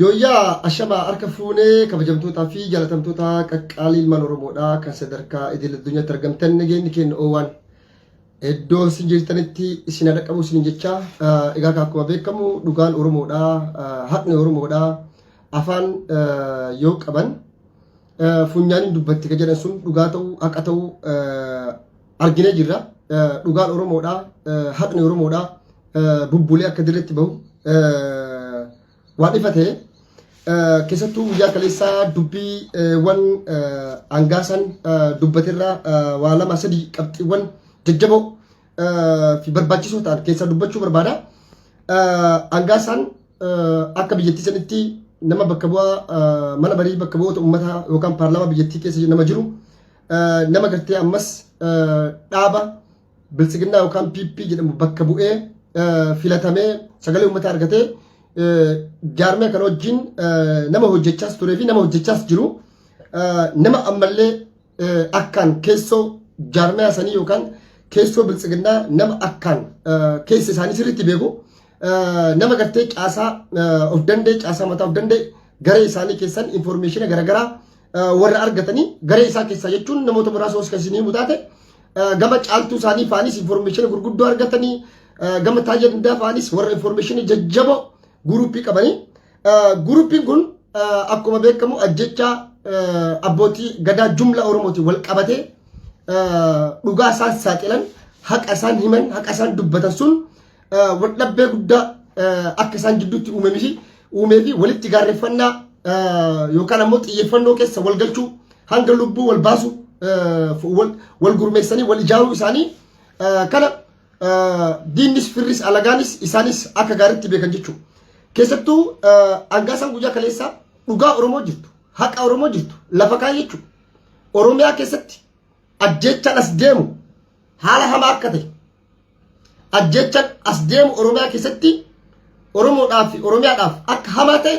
Yooyyaa ashamaa harka fuunee kabajamtootaa fi jaalatamtoota qaqqaalii ilmaan Oromoodhaa kan sadarkaa idil addunyaatti argamtan nageenyi keenya oowwan iddoo isin jirtanitti isin dhaqqabu isin jecha egaa akkuma beekamu dhugaan Oromoodhaa haqni Oromoodhaa afaan yoo qaban funyaaniin dubbatti ka jedhan sun dhugaa ta'uu haqa ta'uu arginee jirra. Dhugaan Oromoodhaa haqni Oromoodhaa bubbulee akka dirreetti bahu waan ifa ta'e keessattuu guyyaa kaleessaa dubbii wan angaasan dubbatirraa waa lama sadii qabxiiwwan jajjaboo fi barbaachisoo ta'an keessaa dubbachuu barbaada. Angaasan akka biyyattii sanitti nama bakka bu'aa mana marii bakka bu'oota uummataa yookaan paarlaamaa biyyattii keessa nama jiru nama gartee ammas dhaaba bilisiginnaa yookaan PP jedhamu bakka bu'ee filatamee sagalee uummataa argatee jaarmee kan wajjin nama hojjechaas turee fi nama hojjechaas jiru nama ammallee akkaan keessoo jaarmee sanii yookaan keessoo bilisiginnaa nama akkaan keessa isaanii sirriitti beeku nama gartee caasaa of danda'e caasaa mataa of danda'e garee isaanii keessan information garaagaraa warra argatanii garee isaa keessaa jechuun namoota muraasa osoo isinii mutaate gama caaltuu isaanii faanis information gurguddoo argatanii gama taayyaa dandaa faanis warra information jajjaboo guruppii qabanii guruppiin kun akkuma beekamu ajjechaa abbootii gadaa jumla Oromootiin wal qabatee dhugaa isaan saaxilan haqa isaan himan haqa isaan dubbatan sun wal dhabbee guddaa akka isaan jidduutti uumee fi walitti gaarreeffannaa yookaan ammoo xiyyeeffannoo keessa wal galchuu hanga lubbuu wal baasu wal gurmeessanii wal ijaaruu isaanii kana diinnis firris alagaanis isaanis akka gaariitti beekan jechuudha. Keessattuu angaasan guyyaa kaleessaa dhugaa Oromoo jirtu haqa Oromoo jirtu lafa kaa'ee jechuudha. Oromiyaa keessatti ajjechaan as deemu haala hamaa akka ta'e ajjechaan as deemu Oromiyaa keessatti Oromoodhaaf fi Oromiyaadhaaf akka hamaa ta'e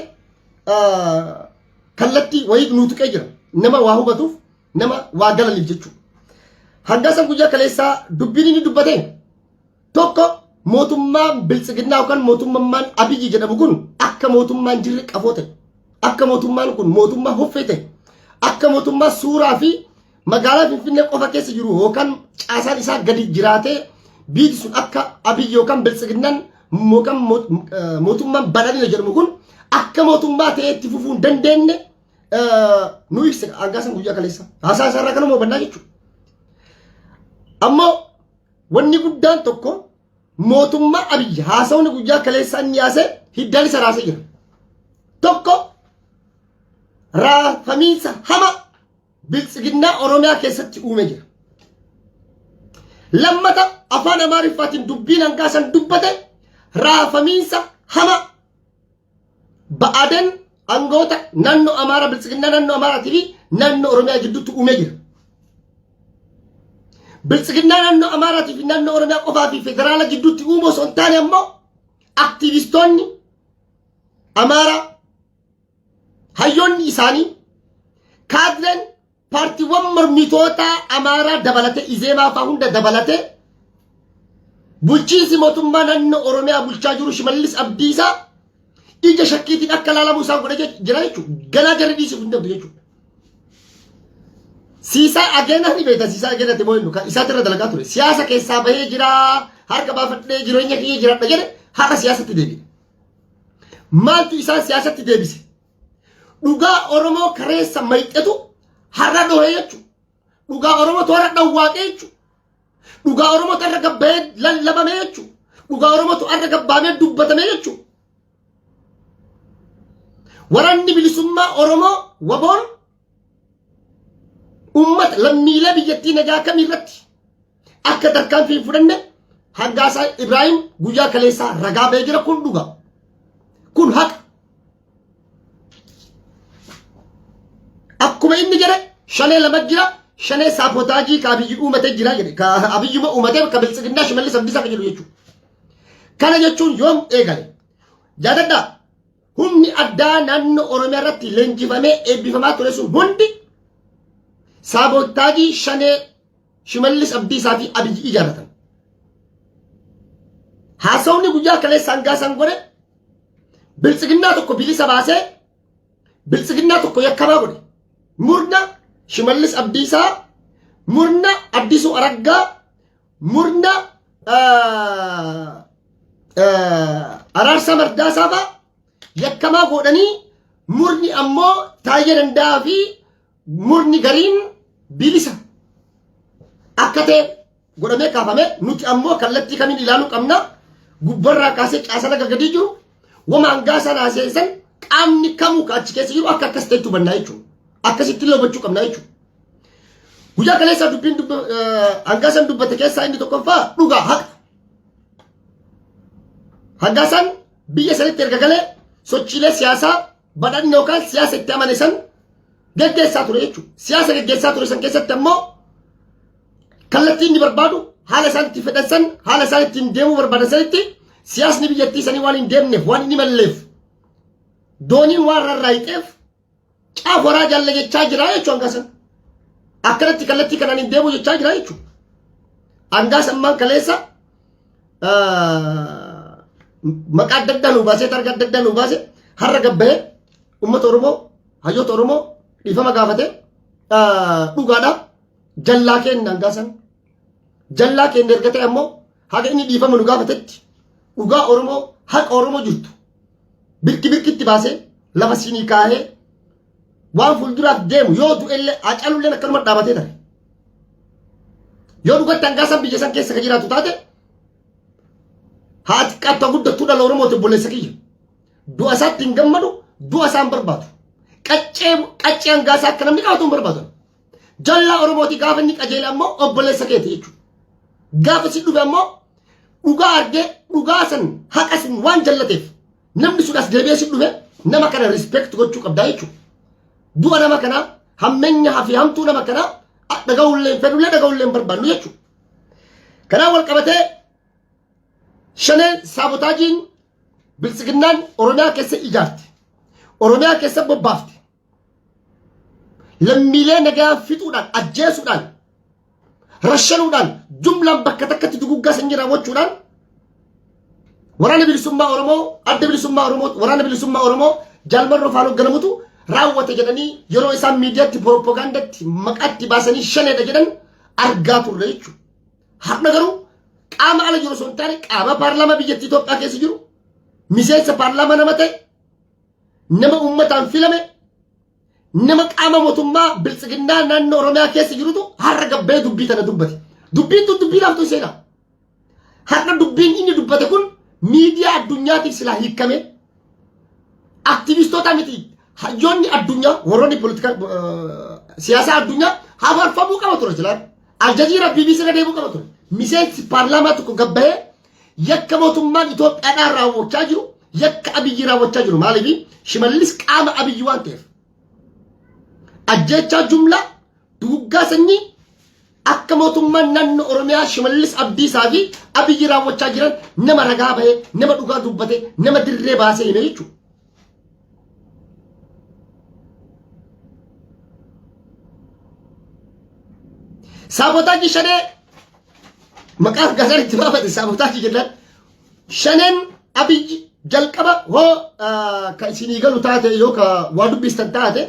kallattii wayii nuutu qee jira nama waa hubatuuf nama waa galaniif jechuudha. Angaasan guyyaa kaleessaa dubbiin inni dubbate tokko mootummaa bilisiginnaa yookaan mootummaan Abiyyi jedhamu kun akka mootummaan jirri qafoo ta'e akka mootummaan kun mootummaa hoffee ta'e akka mootummaa suuraa fi magaalaa Finfinnee qofa keessa jiru yookaan caasaan isaa gadi jiraatee biiti sun akka Abiyyi yookaan bilisiginnaan yookaan mootummaan badhaadhina jedhamu kun akka mootummaa ta'ee itti fufuu hin dandeenye nu ibsa angaasan guyyaa kaleessa haasaa isaarraa kanuma hubannaa jechuudha. Ammoo wanni guddaan tokko mootummaa Abiyyi haasawni guyyaa kaleessaa inni yaase hiddaan isa raasee jira. Tokko raafamiinsa hama bilisiginnaa Oromiyaa keessatti uumee jira. Lammata afaan Amaariffaatiin dubbiin angaasan dubbate raafamiinsa hama ba'aaden angoota naannoo Amaaraa bilisiginnaa naannoo Amaaraatii fi naannoo Oromiyaa gidduutti uumee jira. Bilisiginnaa naannoo Amaaraa fi naannoo Oromiyaa qofaa fi federaala gidduutti uumuu osoo hin taane ammoo aktiivistoonni Amaaraa hayyoonni isaanii kaadreen paartiiwwan mormitoota Amaaraa dabalatee Izeemaa fa'aa hunda dabalatee bulchiinsi mootummaa naannoo Oromiyaa bulchaa jiru Shimallis Abdiisaa ija shakkiitiin akka ilaalamu isaan godhee jira jechuudha. Ganaa jarri dhiisuuf hin danda'u jechuudha. Siisaa Ageenaa ni beekta siisaa Ageenaa ti moo'innu kan isaatti irra dalagaa ture siyaasa keessaa bahee jira harka baafadhee jireenya kiyya jiraadha jedhe har'a siyaasatti deebi'e. Maaltu isaan siyaasatti deebise? Dhugaa Oromoo kareessa mayxetu har'a dhohee jechuudha. Dhugaa Oromootu har'a dhawwaaqee jechuudha. Dhugaa Oromootu har'a gabbahee lallabamee jechuudha. Dhugaa Oromootu har'a gabbaamee dubbatamee jechuudha. Waraanni bilisummaa Oromoo waboon ummata lammiilee biyyattii nagaa kamiirratti akka tarkaanfii fudhanne Hangaasaa Ibraahim guyyaa kaleessaa ragaa ba'ee jira. Kun dhugaa kun haqa akkuma inni jedhe shanee lama jira shanee saapotaajii ka Abiyyi uumatee jira jedhe ka Abiyyuma uumatee ka bilisiginnaa Shimallis Abdiisaa jedhu jechuudha. Kana jechuun yoom eegale yaadadhaa humni addaa naannoo Oromiyaa irratti leenjifamee eebbifamaa ture sun hundi saabotaajii shanee Shimallis Abdiisaa fi Abiyyi ijaarratan. Haasawni guyyaa kaleessa angaasan godhe bilisiginnaa tokko bilisa baasee biltsiginnaa tokko yakkamaa godhe murna Shimallis Abdiisaa murna Addisuu Araggaa murna Araarsaa Mardaasaa fa'a yakkamaa godhanii murni ammoo Taayyee Danda'a fi murni gariin bilisa akka ta'e godhamee kaafame nuti ammoo kallattii kamiin ilaaluu qabna gubbarraa kaasee caasana gadi jiru wama hangaa sana seesan qaamni kamuu achi keessa jiru akka akkas ta'etu bannaa jechuudha akkasitti illee hubachuu qabna jechuudha guyyaa kaleessa dubbiin hangaa san dubbate keessaa inni tokkoffaa dhugaa haqa hangaa san biyya sanitti erga galee sochiilee siyaasaa badhaadhina yookaan siyaasa itti amane san geggeessaa ture jechuudha siyaasa geggeessaa ture san keessatti ammoo kallattii inni barbaadu haala isaan itti fedhan san haala isaan ittiin deemuu barbaadan sanitti siyaasni biyyattii sanii waan hin deemneef waan inni malleef dooniin waan rarraayiteef caaf waraa jaalle jechaa jira jechuudha hangaa san akkanatti kallattii kanaan hin deemuu jechaa jira jechuudha hangaa sammaan kaleessa maqaa adda addaa nu baasee targa adda addaa nu baase har'a gabbahee uummata Oromoo hayyoota Oromoo dhiifama gaafate dhugaadhaaf jallaa keenya hangaa san jallaa keenya erga ta'e ammoo haga inni dhiifama nu gaafatetti dhugaa Oromoo haqa Oromoo jirtu birkitti baasee lafa siinii kaahee waan fuulduraaf deemu yoo du'ellee Hacaaluulleen akkanuma dhaabatee ture yoo dhugatti hangaa san biyya san keessa ka jiraatu taate haati qaattaa guddattuu dhala Oromooti obboleessa kiyya du'a isaatti hin gammadu du'a isaan barbaadu qaccee hangaa isaa akka namni qabaatu hin barbaadu jallaa Oromooti gaafa inni qajeele ammoo obboleessa keeti jechuudha gaafa si dhufe ammoo dhugaa argee dhugaa san haqa sun waan jallateef namni sun as deebi'ee si dhufe nama kana respect gochuu qabdaa jechuudha du'a nama kanaa hammeenya fi hamtuu nama kanaa dhaga'ullee fedhullee dhaga'ullee hin barbaannu jechuudha kanaa wal qabatee shaneen saabotaajiin biltsiginnaan Oromiyaa keessa ijaarte Oromiyaa keessa bobbaafte lammiilee nagaa fixuudhaan ajjeesuudhaan rashanuudhaan jumlaan bakka takkatti duguggaa sanyii raawwachuudhaan waraana bilisummaa Oromoo adda bilisummaa Oromoo waraana bilisummaa Oromoo jaalmarroo faaloo galamutu raawwate jedhanii yeroo isaan miidiyaatti propagandatti maqaatti baasanii shaneedha jedhan argaa turre jechuudha har'a garuu qaama ala jiru sun taane qaama paarlaamaa biyyattii Itoophiyaa keessa jiru miseensa paarlaamaa nama ta'e nama uummataan filame nama qaama mootummaa biltsiginnaa naannoo Oromiyaa keessa jirutu har'a gabbee dubbii tana dubbate dubbiin tun dubbii laaftuu seenaa har'a dubbiin inni dubbate kun miidiyaa addunyaatiif silaa hiikame aktivistoota miti hayyoonni addunyaa warroonni politika siyaasaa addunyaa hafarfamuu qaba ture silaan aljaziiraa BBC irra deemuu qaba ture miseensi paarlaamaa tokko gabbahee yakka mootummaan Itoophiyaadhaan raawwachaa jiru yakka Abiyyi raawwachaa jiru maaliif Shimallis qaama Abiyyi waan ta'eef ajjechaa jumlaa duguggaa sanyii akka mootummaan naannoo Oromiyaa Shimallis Abdiisaa fi Abiyyi raawwachaa jiran nama ragaa bahee nama dhugaa dubbate nama dirree baasee hime jechuudha. Saabotaaji shanee maqaaf gasar itti baafate saabotaaji jedhan shaneen Abiyyi jalqaba hoo ka isinii galu taate yoo ka waa dubbistan taate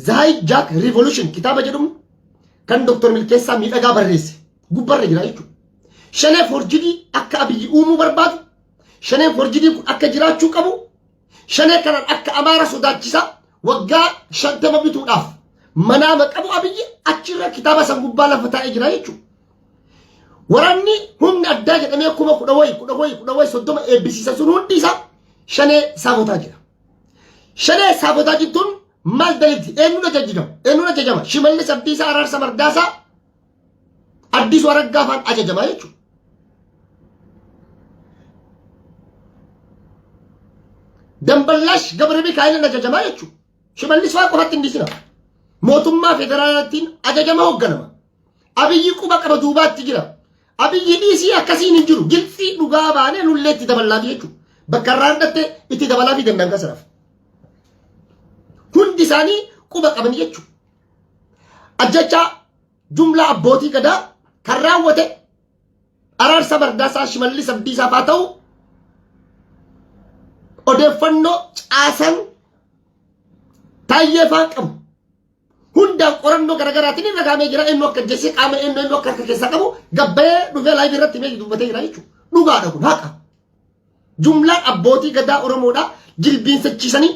Zahay Jack Revolution kitaaba jedhamu kan Dr. Milkeessaa miidhagaa barreesse gubbarra jira jechuudha. Shanee forjidii akka Abiyyi uumuu barbaadu shanee forjidii kun akka jiraachuu qabu shanee kanaan akka Amaara sodaachisaa waggaa 50 bituudhaaf manaama qabu Abiyyi achirra kitaaba san gubbaa lafa taa'ee jira jechuudha. Waraanni humni addaa jedhamee kuma kudha wayi soddoma eebbisiisa sun hundi isaa shanee saabotaa jira. Shanee saabotaaji tun maal daliti eenyuun ajajama Shimallis Abdiisaa Araarsaa Mardaasaa Addisuu Araggaa faan ajajama jechuudha. Damballaash Gabre Mikaa'eliin ajajama jechuudha. Shimallis faan qofatti hin dhiisina. Mootummaa federaalaatiin ajajama hoogganama. Abiyyi quba qaba duubaatti jira. Abiyyi dhiisii akkasiin hin jiru. Gilxii dhugaa baanee nullee itti dabalaafi jechuudha. Bakka irraa hidhatte itti dabalaafi danda'an kasanaaf. Hundi isaanii quba qaban jechuudha. Ajjechaa jumlaa abbootii gadaa kan raawwate Araarsaa Mardaasaa Shimallis Abdiisaaf haa ta'u odeeffannoo caasan Taayee faan qabu. Hundaan qorannoo garaagaraatiin ragaamee jira eenyu akka jesse qaama eenyu akka keessa qabu gabbee dhufee laayivii irratti mee dubbatee jira jechuudha. Dhugaadha kun haqa. Jumlaan abbootii gadaa Oromoodhaa jilbiinsachiisanii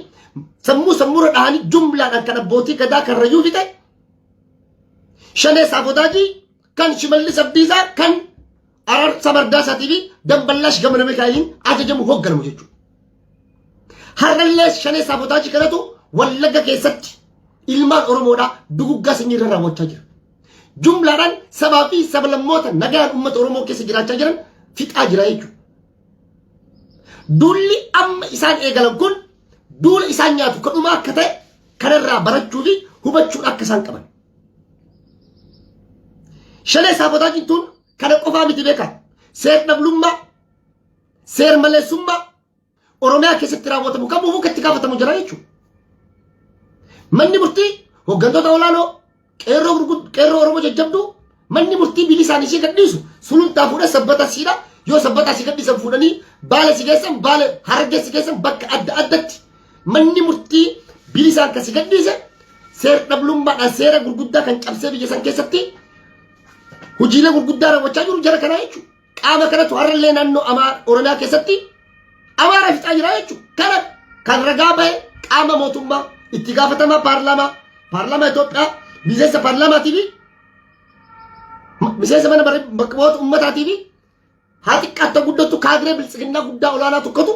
sammuura dhahanii jumlaadhaan kan abbootii gadaa kan rayyuu fixe Shanee Saafotaajii kan Shimallis Abdiisaa kan Araarsaa Mardaasatii fi Damballash Gamana Mikaa'eliin ajajamu hoogganamu jechuudha. Har'allee Shanee Saafotaajii kanatu Wallagga keessatti ilmaan Oromoodhaa duguggaa sanyii irra raawwachaa jira. Jumlaadhaan sabaa fi sablammoota nagaan uummata Oromoo keessa jiraachaa jiran fixaa jira jechuudha. Duulli amma isaan eegalan kun duula isaan nyaatu kan dhumaa akka ta'e kanarraa barachuu fi hubachuun akka isaan qaban. Shanee Saafotaajiin tun kana qofaa miti beekaa. Seer dhablummaa, seer maleessummaa Oromiyaa keessatti raawwatamu kamuu itti gaafatamu jira jechuudha. Manni murtii hooggantoota olaanoo qeerroo Oromoo jajjabduu manni murtii bilisaan ishee gadhiisu sulultaa fuudhee sabbata siidha yoo sabbata si gadhiisan fuudhanii baala si geessan baala hargee si geessan bakka adda addatti manni murtii bilisaan kan si gadhiise seer dhablummaadhaan seera gurguddaa kan cabsee biyya san keessatti hojiilee gurguddaa raawwachaa jiru jara kanaa jechuudha. Qaama kanatu har'allee naannoo Oromiyaa keessatti Amaara fixaa jira jechuudha. Kana kan ragaa bahe qaama mootummaa itti gaafatamaa paarlaamaa Itoophiyaa miseensa paarlaamaatii fi miseensa mana bakka uummataatii fi haa xiqqaattu guddattu kaadiree bilisiginnaa guddaa olaanaa tokkotu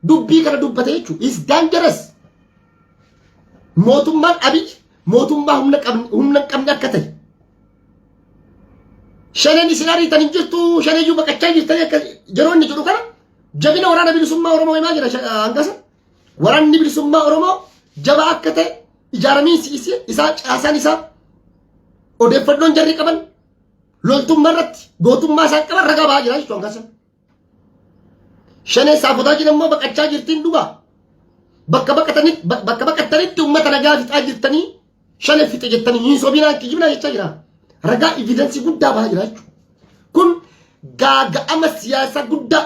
dubbii kana dubbate jechuudha. Is dangerous. Mootummaan Abiy mootummaa humna hin qabne akka ta'e. Shaneen isin ariitan hin jirtu shaneeyyuu baqachaa jirtanii akka yeroo inni jedhu kana jabina waraana bilisummaa Oromoo himaa jira hangasa. Waraanni bilisummaa Oromoo jabaa akka ta'e ijaaramiinsi isaa caasaan isaa odeeffannoon jarri qaban loltummaa irratti gootummaa isaan qaban ragaa bahaa jira jechuudha hangasa. Shanee Saafotaajiin immoo baqachaa jirtiin dhugaa. Bakka baqattanitti uummata nagaa fixaa jirtanii shanee fixe jettanii hin sobinaan kijibnaa jechaa jira. Ragaa evidensii guddaa bahaa jira jechuudha. Kun gaaga'ama siyaasaa guddaa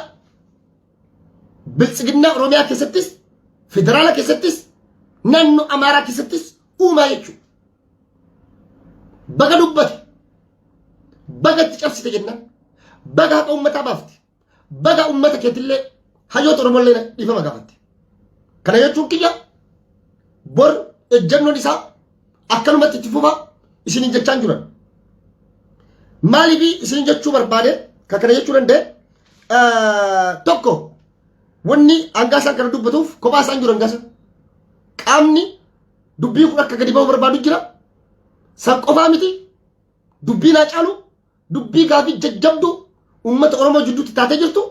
bilisiginnaa Oromiyaa keessattis federaala keessattis naannoo Amaaraa keessattis uumaa jechuudha. Baga dubbate baga itti cabsite jennaan baga haqa uummataa baafte baga uummata keetillee hayyoota Oromollee dhiifama gaafatte. Kana jechuun kiyya bor ejjannoon isaa akkanumatti itti fufaa isinin jechaan jiran. Maaliif isinin jechuu barbaade kan kana jechuu danda'e tokko wanni hangaasaan kana dubbatuuf kophaa isaan jiru hangaasa. Qaamni dubbii kun akka gadi ba'u barbaadu jira. San qofaa miti dubbii naa caalu dubbii gaafii jajjabduu uummata Oromoo jidduutti taatee jirtu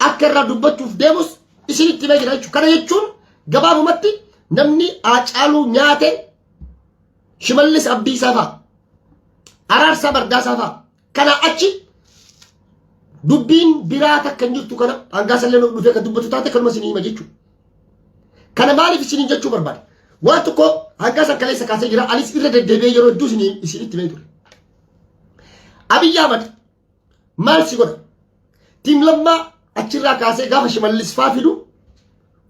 akka irraa dubbachuuf deemus isinitti himee jira jechuudha. Kana jechuun gabaabumatti namni Haacaaluu nyaate Shimallis Abdiisaa fa'a Araarsaa Mardaasaa fa'a kana achi dubbiin biraa takka hin jirtu kana hangaasallee dhufee kan dubbatu taate kanuma isinii hima jechuudha. Kana maaliif isiniin jechuu barbaade? Waan tokko hangaasan kaleessa kaasee jira anis irra deddeebi'ee yeroo hedduu isinitti himee ture. Abiy Ahmad maal si godha? Tiim Lammaa achirraa kaasee gaafa Shimallis faa fidu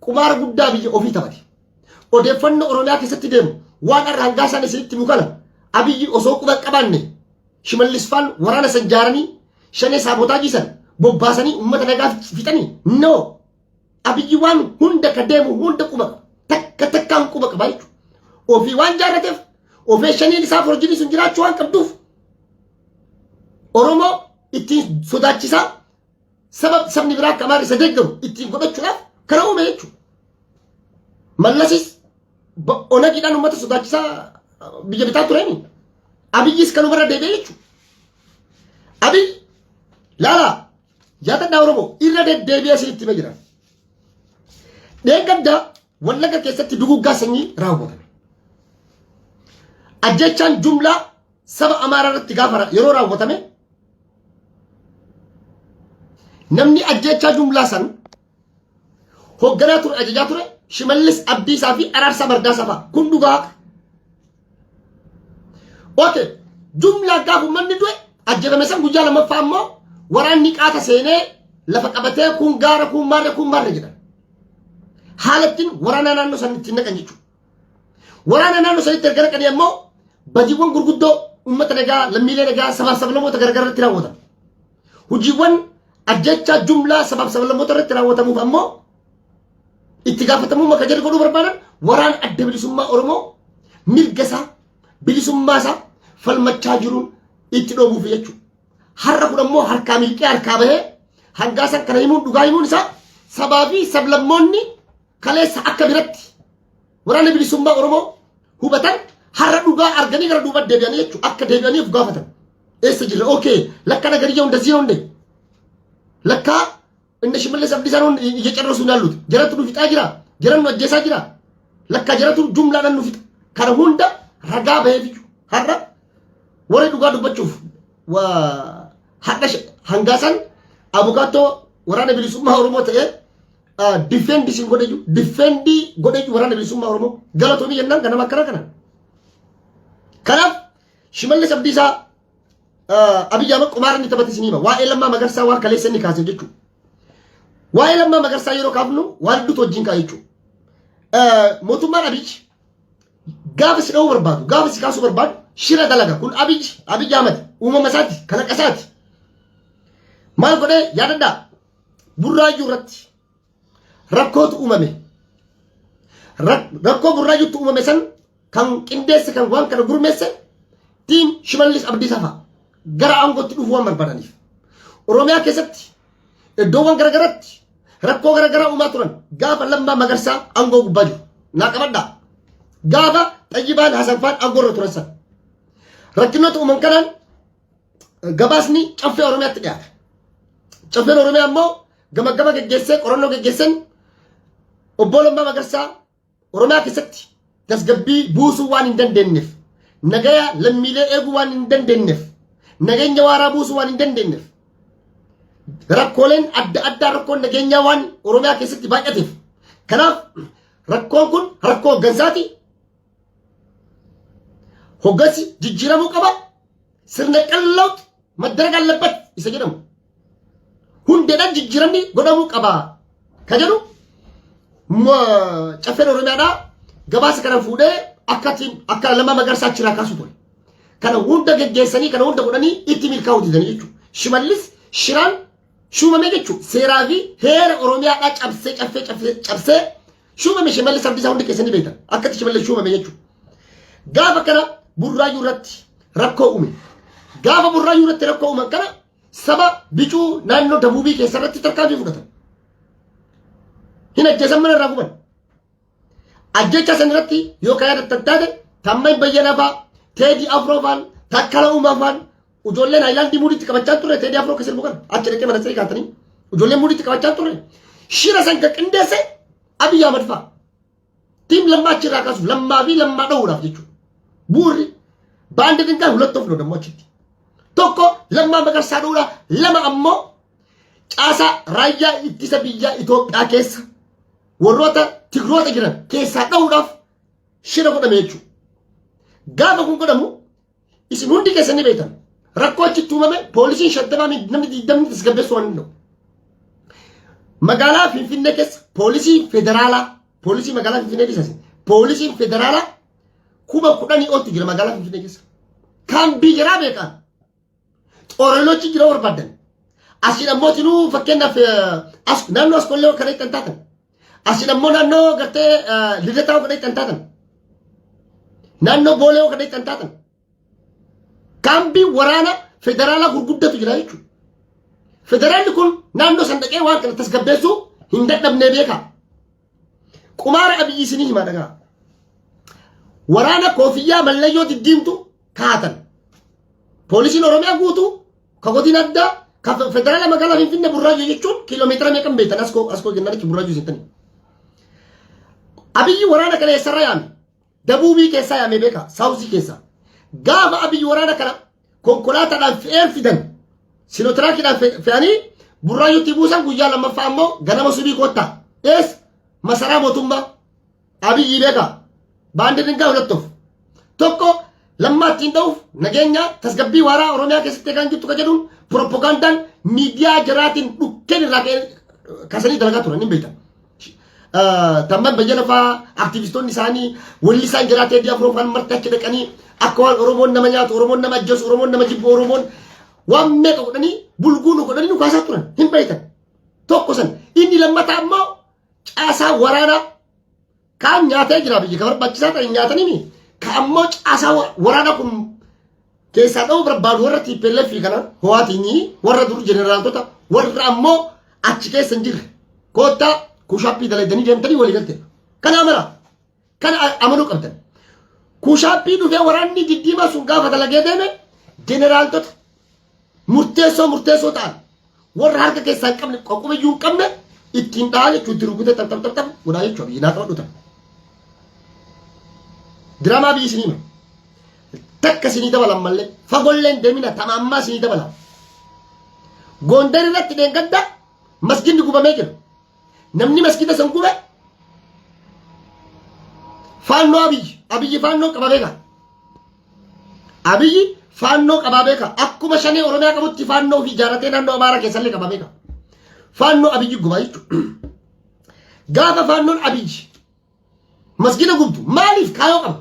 qumaara guddaa biyya ofii taphate. Odeeffannoo Oromiyaa keessatti deemu waan irraa hangaasaan isinitti himu kana Abiyyi osoo quba qabaanne Shimallis faan waraana san jaaranii Shanee Saafotaajii san bobbaasanii uummata nagaa fixanii no Abiyyi waan hunda ka deemu hunda quba takkaan quba qaba jechuudha. Ofii waan jaarrateef ofii Shaneen isaa forjinii sun jiraachuu waan qabduuf Oromoo ittiin sodaachisaa sabni biraa akka Amaara isa deeggaru ittiin godhachuudhaaf kana uume jechuudha. Mallasis onagiidhaan uummata sodaachisaa biyya bitaa tureeni. Abiyyis kanumarra deebi'ee jechuudha. Abiy laala yaadadhaa Oromoo irra deddeebi'ee isinitti himee jira. Deeggaddaa Wallagga keessatti duguggaa sanyii raawwatame. Ajjechaan jumlaa saba Amaaraa irratti gaafa yeroo raawwatame namni ajjechaa jumlaa san hoogganaa ture ajajaa ture Shimallis Abdiisaa fi Araarsaa Mardaasaa fa'a kun dhugaa. Okay, jumlaa gaafa uummanni du'e ajjatame san guyyaa lammaffaa immoo waraanni qaata seenee lafa qabatee kun gaara kun maarre jedhan. Haalattiin waraana naannoo san ittiin naqan jechuudha. waraana naannoo sanitti erga dhaqanii ammoo badiiwwan gurguddoo uummata nagaa lammiilee nagaa sabaaf sablammoota garagaraa irratti raawwatan. Hojiiwwan ajjechaa jumlaa sabaaf sablammoota irratti raawwatamuuf ammoo itti gaafatamummaa kan jedhu godhuu barbaadan waraana adda bilisummaa Oromoo mirga isaa bilisummaa isaa falmachaa jiruun itti dhoobuuf jechuudha. Har'a kun ammoo harkaa milqee harkaa bahee hangaasan kana himuun dhugaa himuun isaa sabaa fi sablammoonni kaleessa akka biratti waraana bilisummaa Oromoo hubatan har'a dhugaa arganii gara duuba deebi'anii jechuudha. Akka deebi'aniif gaafatan. Eessa jirra? Okay. Lakka nagariyyaa hunda siin hunde. Lakka inna shimallis abdiisaan እየጨረሱ ያሉት ጀረቱ ፊጣ ጅራ ጀረኑ አጀሳ ጅራ ለካ ጀረቱ ጁምላ ነኑ ፊጣ ከረ ሁንዳ ረጋ በሄፊቹ ሀራ ወሬ ዱጋ ዱበቹፍ ዋ ሀቀሽ ሀንጋሳን አቡካቶ ወራነ ቢሊሱማ ኦሮሞ ተኤ ዲፌንድ ሲን ጎደጁ ዲፌንዲ ጎደጁ ወራነ ቢሊሱማ ኦሮሞ ገለቶኒ የናን ከነ ማከራከና ከናፍ ሽመልስ አብዲሳ አብይ አህመድ ቁማርን ተበትሲኒማ ዋ ኤለማ መገርሳ ዋ ከሌሰኒ ካሰጀቹ waa'ee lammaa magarsaa yeroo kaafnu waan hedduutu wajjin ka'a jechuudha. Mootummaan Abiyyi gaafa si dha'uu barbaadu gaafa si kaasuu barbaadu shira dalaga kun Abiyyi Ahmad uumama isaati kalaqa isaati. Maal godhee yaadadhaa burraayyuu irratti rakkootu uumame. Rakkoo burraayyuutti uumame san kan qindeesse kan waan kana gurmeesse tiim Shimallis Abdiisaa fa'a gara aangootti dhufuu waan barbaadaniif. Oromiyaa keessatti iddoowwan garagaraatti rakkoo garagaraa uumaa turan gaafa lammaa magarsaa aangoo gubbaa jiru naa qabadhaa gaafa xayyibaan hasanfaan aangoo irra turan san rakkinoota uuman kanaan gabaasni caffee Oromiyaatti dhiyaata. Caffeen Oromiyaa ammoo gama geggeessee qorannoo geggeessan obbo Lammaa Magarsaa Oromiyaa keessatti tasgabbii buusuu waan hin dandeenyeef nagaya lammiilee eeguu waan hin dandeenyeef nageenya waaraa buusuu waan hin dandeenyeef rakkooleen adda addaa rakkoon nageenyaa waan Oromiyaa keessatti baay'ateef kanaaf rakkoon kun rakkoo hoggansaati. Hoggansi jijjiiramuu qaba. Sirna qallawt maddaraga allabbat isa jedhamu hundeedhaan jijjiiramni godhamuu qaba ka jedhu caffeen Oromiyaadhaa gabaasa kana fuudhee akka Lammaa Magarsaa achiraa kaasu ture. Kana hunda geggeessanii kana hunda godhanii itti milkaa'uu didanii jechuudha. Shimallis shiraan shuumame jechuudha. Seeraa fi heera Oromiyaadhaa cabsee shuumame Shimallis Abdiisaa hundi keessanii beektan akkatti Shimallis shuumame jechuudha. Gaafa kana burraayyuu irratti rakkoo uume. Gaafa burraayyuu irratti rakkoo uuman kana saba bicuu naannoo dabuubii keessa irratti tarkaanfii fudhatan. Hin ajjeesan mana irraa guban. Ajjecha san irratti yoo ka yaadattan taate Taammaany Bayyanaa fa'aa Teedii Afroo fa'aan Takkala Uumaa fa'aan ijoolleen Haayilaandii mudiitti qabachaa turre Teedii Afroo keessa bukan achi dhaqee mana sirrii kaatanii ijoolleen mudiitti qabachaa turre shira san kan qindeesse Abiyyi Ahmad fa'a. Tiim Lammaa achirraa kaasuuf Lammaa fi Lammaa dha'uudhaaf jechuudha. Buurri baandii dinqaa hulatoof nu dammoo achitti. Tokko Lammaa Magarsaa dha'uudha lama ammoo caasaa raayyaa ittisa biyyaa Itoophiyaa keessa warroota Tigroota jiran keessaa dha'uudhaaf shira godhame jechuudha. Gaafa kun godhamu isin hundi keessanii beektan rakkoo achitti uumame poolisiin 50 namni 20 tasgabbeessuu waan danda'u. Magaalaa Finfinnee keessa poolisii federaalaa poolisii magaalaa Finfinnee keessa poolisiin federaalaa 10,000 oltu jira magaalaa Finfinnee keessa. Kan bijiraa beekan xoorelochi jira barbaadan asiin ammoo tinuu fakkeenyaaf naannoo Askollee kana itti taatan asiin ammoo naannoo gartee Lidataa kana itti taatan naannoo Boolee kana itti taatan kaambii waraana federaalaa gurguddatu jira jechuudha. Federaalli kun naannoo sandaqee waan kana tasgabbeessuu hin dadhabnee beeka. Qumaara Abiyyi isinii himaa dhagaa. Waraana koofiyyaa mallayyoo diddiimtu kaatan. Poolisiin Oromiyaa guutuu ka godina addaa ka federaala magaalaa Finfinnee burraayyuu jechuun kiiloomeetira meeqan beektan askoo jennaanichi burraayyuu seentanii. Abiyyi waraana kana eessarra yaame dabuubii keessaa yaame beeka saawuzii keessaa. Gaafa Abiyyi waraana kana konkolaataadhaan fe'ee fidan sinootiraakiidhaan fe'anii burraayyuutti buusan guyyaa lammaffaa ammoo ganama subii koottaa ees masaraa mootummaa Abiyyi beeka baandii dinqaa hulatoof tokko Lammaa ittiin dha'uuf nageenya tasgabbii waaraa Oromiyaa keessatti eegaan jirtu ka jedhuun piroopagaandaan miidiyaa jiraatiin dhukkeen irraa kaasanii dalagaa turan hin beektan. tamman bayyana faa aktivistoonni isaanii walli isaan jiraatee di afroofaan marti achi dhaqanii akka waan Oromoon nama nyaatu, Oromoon nama ajjeesu, Oromoon nama jibbu, Oromoon waan meeqa godhanii bulguu nu godhanii nu kaasaa turan hin beektan. Tokko san inni lammataa ammoo caasaa waraanaa kaan nyaatee jira biyyi ka barbaachisaa ta'e nyaatanii ka ammoo caasaa waraanaa kun keessaa dha'uu barbaadu warra TPLF kana ho'aatiin warra dur jeneraaltota warra ammoo achi keessa hin jirre koottaa kushaappii dalaydanii deemtanii walii galte. Kana amara kana amanuu qabdan. Kushaappii dhufee waraanni diddiimaa sun gaafa dalagee deeme jeneraaltota murteessoo ta'an warra harka keessaa hin qabne qoqqobiyyuu hin qabne ittiin dhahaa jechuun itti rukutee tab godhaa jechuudha biyyi naa qabadhu ta'a. Diraamaa biyyi isinii takka isinii dabalan mallee fagolleen deemina tamammaa isinii dabalan. Gondar irratti dheengadda masjidni gubamee jira. Namni masjida san gube faannoo abiyyi faannoo qaba beeka. Abiyyi faannoo qaba beeka. Akkuma shanee Oromiyaa qabutti faannoo fi ijaaratee naannoo Amaaraa keessallee qaba beeka. Faannoo abiyyi guba jechuudha. Gaafa faannoon abiyyi masjida gubdu maaliif kaayoo qaba?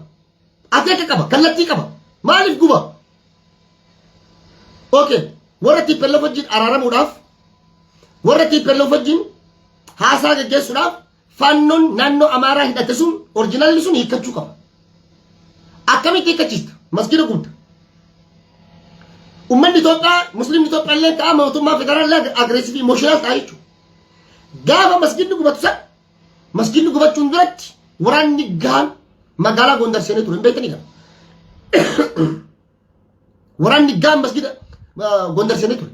Ateeka qaba, kallattii qaba. Maaliif guba? Okay, warra TPLF wajjin araaramuudhaaf warra TPLF wajjin haasaa gaggeessuudhaaf faannoon naannoo Amaaraa hidhate sun oriijinaalli sun hiikkachuu qaba. Akkamitti hiikkachiista? Masjida gubda. Ummanni Itoophiyaa, Musliimni Itoophiyaa illee ta'a mootummaa federaalaa agreesiivii imooshinaal ta'a jechuudha. Gaafa masjidni gubatu san masjidni gubachuun duratti waraanni gahaan magaalaa Gondar seenee ture hin beektanii gara. Waraanni gahaan masjida Gondar seenee ture.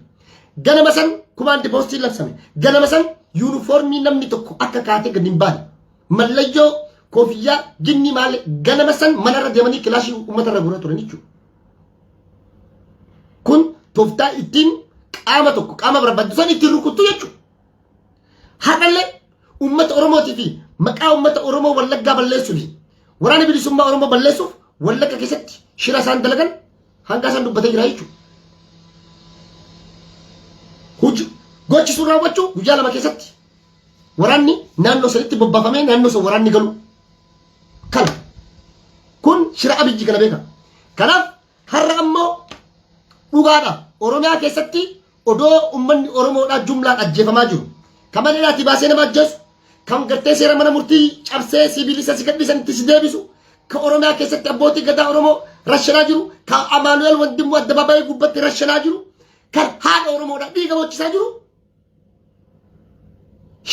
Ganama san kumaandi poostii labsame. Ganama san yuunifoormii namni tokko akka kaatee gadi hin baane. Mallayyoo koofiyyaa jinni malee ganama san manarra deemanii kilaashii uummatarra guuraa turan jechuudha. Kun tooftaa ittiin qaama tokko qaama barbaachisan ittiin rukuttu jechuudha. Haadhallee uummata Oromootii fi maqaa uummata Oromoo Wallaggaa balleessuuf waraana bilisummaa Oromoo balleessuuf Wallagga keessatti shira isaan dalagan hanga isaan dubbatee jira jechuudha. Gochi sun raawwachuu guyyaa lama keessatti waraanni naannoo sanitti bobbaafamee naannoo san waraanni galu. Kana kun shira abiyyi kana beeka. Kanaaf har'a ammoo dhugaadha. Oromiyaa keessatti odoo uummanni Oromoodhaa jumlaan ajjeefamaa jiru. Kan maneedhaatti baasee nama ajjeesu. Kan gartee seera mana murtii cabsee sibiilisa si gadhiisanitti si deebisu. Kan Oromiyaa keessatti abbootii gadaa Oromoo rashanaa jiru. Kan Amaanu'eel Wandimmoo addabaabayii gubbatti rashanaa jiru. Kan haadha Oromoodhaa dhiiga bochisaa jiru.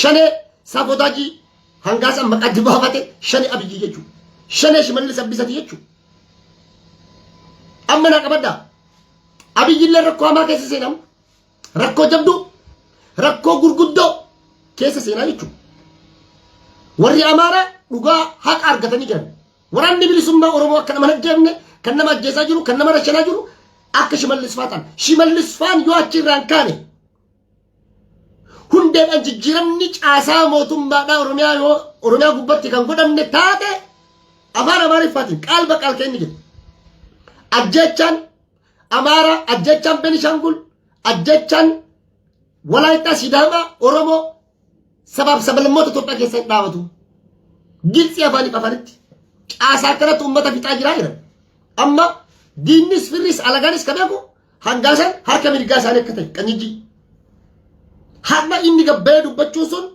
Shanee Saafotaajii hangaasa maqaa dibaafate shanee abiyyi jechuudha. Shanee Shimallis Abdiisaati jechuudha. Amma naa qabaddaa. Abiyyi illee rakkoo hamaa keessa seenamu. Rakkoo jabduu. Rakkoo gurguddoo keessa seenaa jechuudha. Warri Amaaraa dhugaa haqa argatanii jiran. Waraanni bilisummaa Oromoo akka nama ajjeefne kan nama ajjeesaa jiru kan nama rashanaa jiru akka Shimallis fa'aa ta'an. Shimallis fa'aan yoo achi irraan kaane hundeedhaan jijjiiramni caasaa mootummaadhaa Oromiyaa gubbatti kan godhamne taate afaan Amaariffaatiin qaal baqaal kenni jedhu. Ajjechaan Amaaraa, ajjechaan Benishangul, ajjechaan Walaayittaa, Sidaamaa, Oromoo sabaaf sablammoota Itoophiyaa keessatti dhaabatu. Gilxii afaaniif afaanitti caasaa akkanatti uummata fixaa jiraa jiran. Amma diinnis firris alagaanis ka beeku hangaasan harka mirgaa isaanii akka ta'e qanyijjii. Har'a inni gabbee dubbachuun sun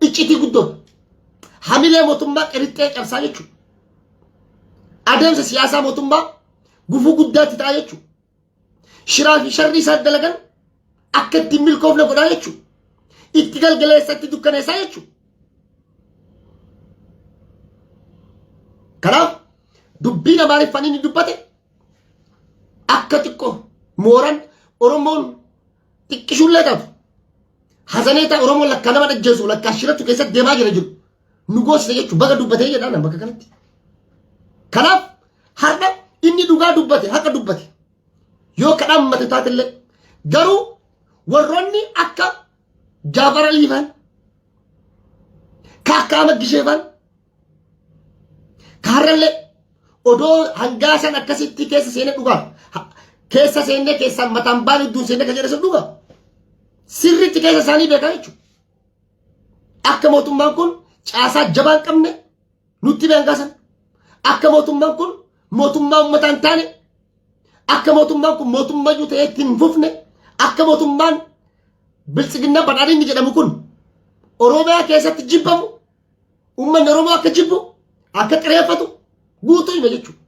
iccitii guddoodha. Hamilee mootummaa qirixxee cabsaa jechuudha. Adeemsa siyaasaa mootummaa gufuu guddaatti ta'a jechuudha. Shiraa fi sharri isaan dalagan akka ittiin milkoofne godhaa jechuudha. Itti galgaleessatti dukkaneessaa jechuudha. Kanaaf dubbiin Amaariffaan inni dubbate akka xiqqoo mooran Oromoon xiqqishuullee taatu. Hazaneeta Oromoon lakkaa nama ajjeesu lakkaa shiratu keessatti deemaa jira jiru. Nu goosise jechuudha baga dubbatee jedhaan bakka kanatti. Kanaaf har'a inni dhugaa dubbate haqa dubbate yoo kadhaan mate taatellee garuu warroonni akka Jaafar Aliifaan kaakkaama gisheefaan kaarrallee odoo hangaasan akkasitti keessa seenee dhugaa keessa seennee keessaan mataan baan hedduun seennee kan jedhe sun dhugaa sirriitti keessa isaanii beekaa jechuudha. akka mootummaan kun caasaa jabaan qabne nutti beengaasan akka mootummaan kun mootummaa uummataa hin taane akka mootummaan kun mootummaa iyyuu ta'ee ittiin hin fufne akka mootummaan biltsiginna badhaadhinni jedhamu kun Oromiyaa keessatti jibbamu uummanni Oromoo akka jibbu akka xireeffatu guutuu hime jechuudha.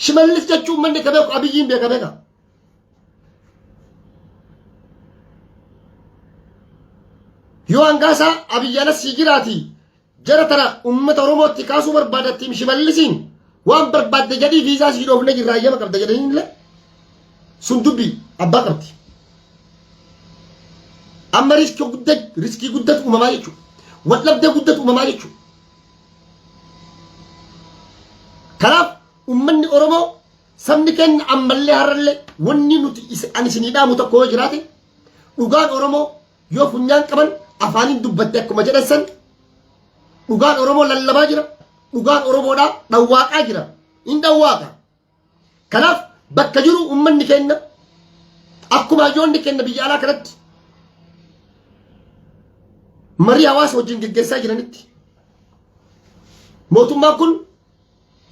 Shimallis jechuun uummanni ka beeku Abiyyiin beeka beeka. Yoo hangaasaa Abiyyaanas sii jiraati jara tana uummata Oromootti kaasuu barbaadatti Shimallisiin waan barbaadde jedhii viizaa sii dhoofne jirraa ayyama qabda jedhaniinillee sun dubbii abbaa qabdi. Amma riskii guddatu uumamaa jechuudha. Waldhabdee guddatu uumamaa jechuudha. Kanaaf uummanni Oromoo sabni keenya ammallee har'allee wanni nuti ani isinii dhaamu tokko yoo jiraate dhugaan Oromoo yoo funyaan qaban afaaniin dubbatte akkuma jedhan san dhugaan Oromoo lallabaa jira. Dhugaan Oromoodhaa dhawwaaqaa jira. Hin dhawwaaqa. Kanaaf bakka jiru uummanni keenya akkuma hayyoonni keenya biyya alaa kanatti marii hawaasa wajjin geggeessaa jiranitti mootummaan kun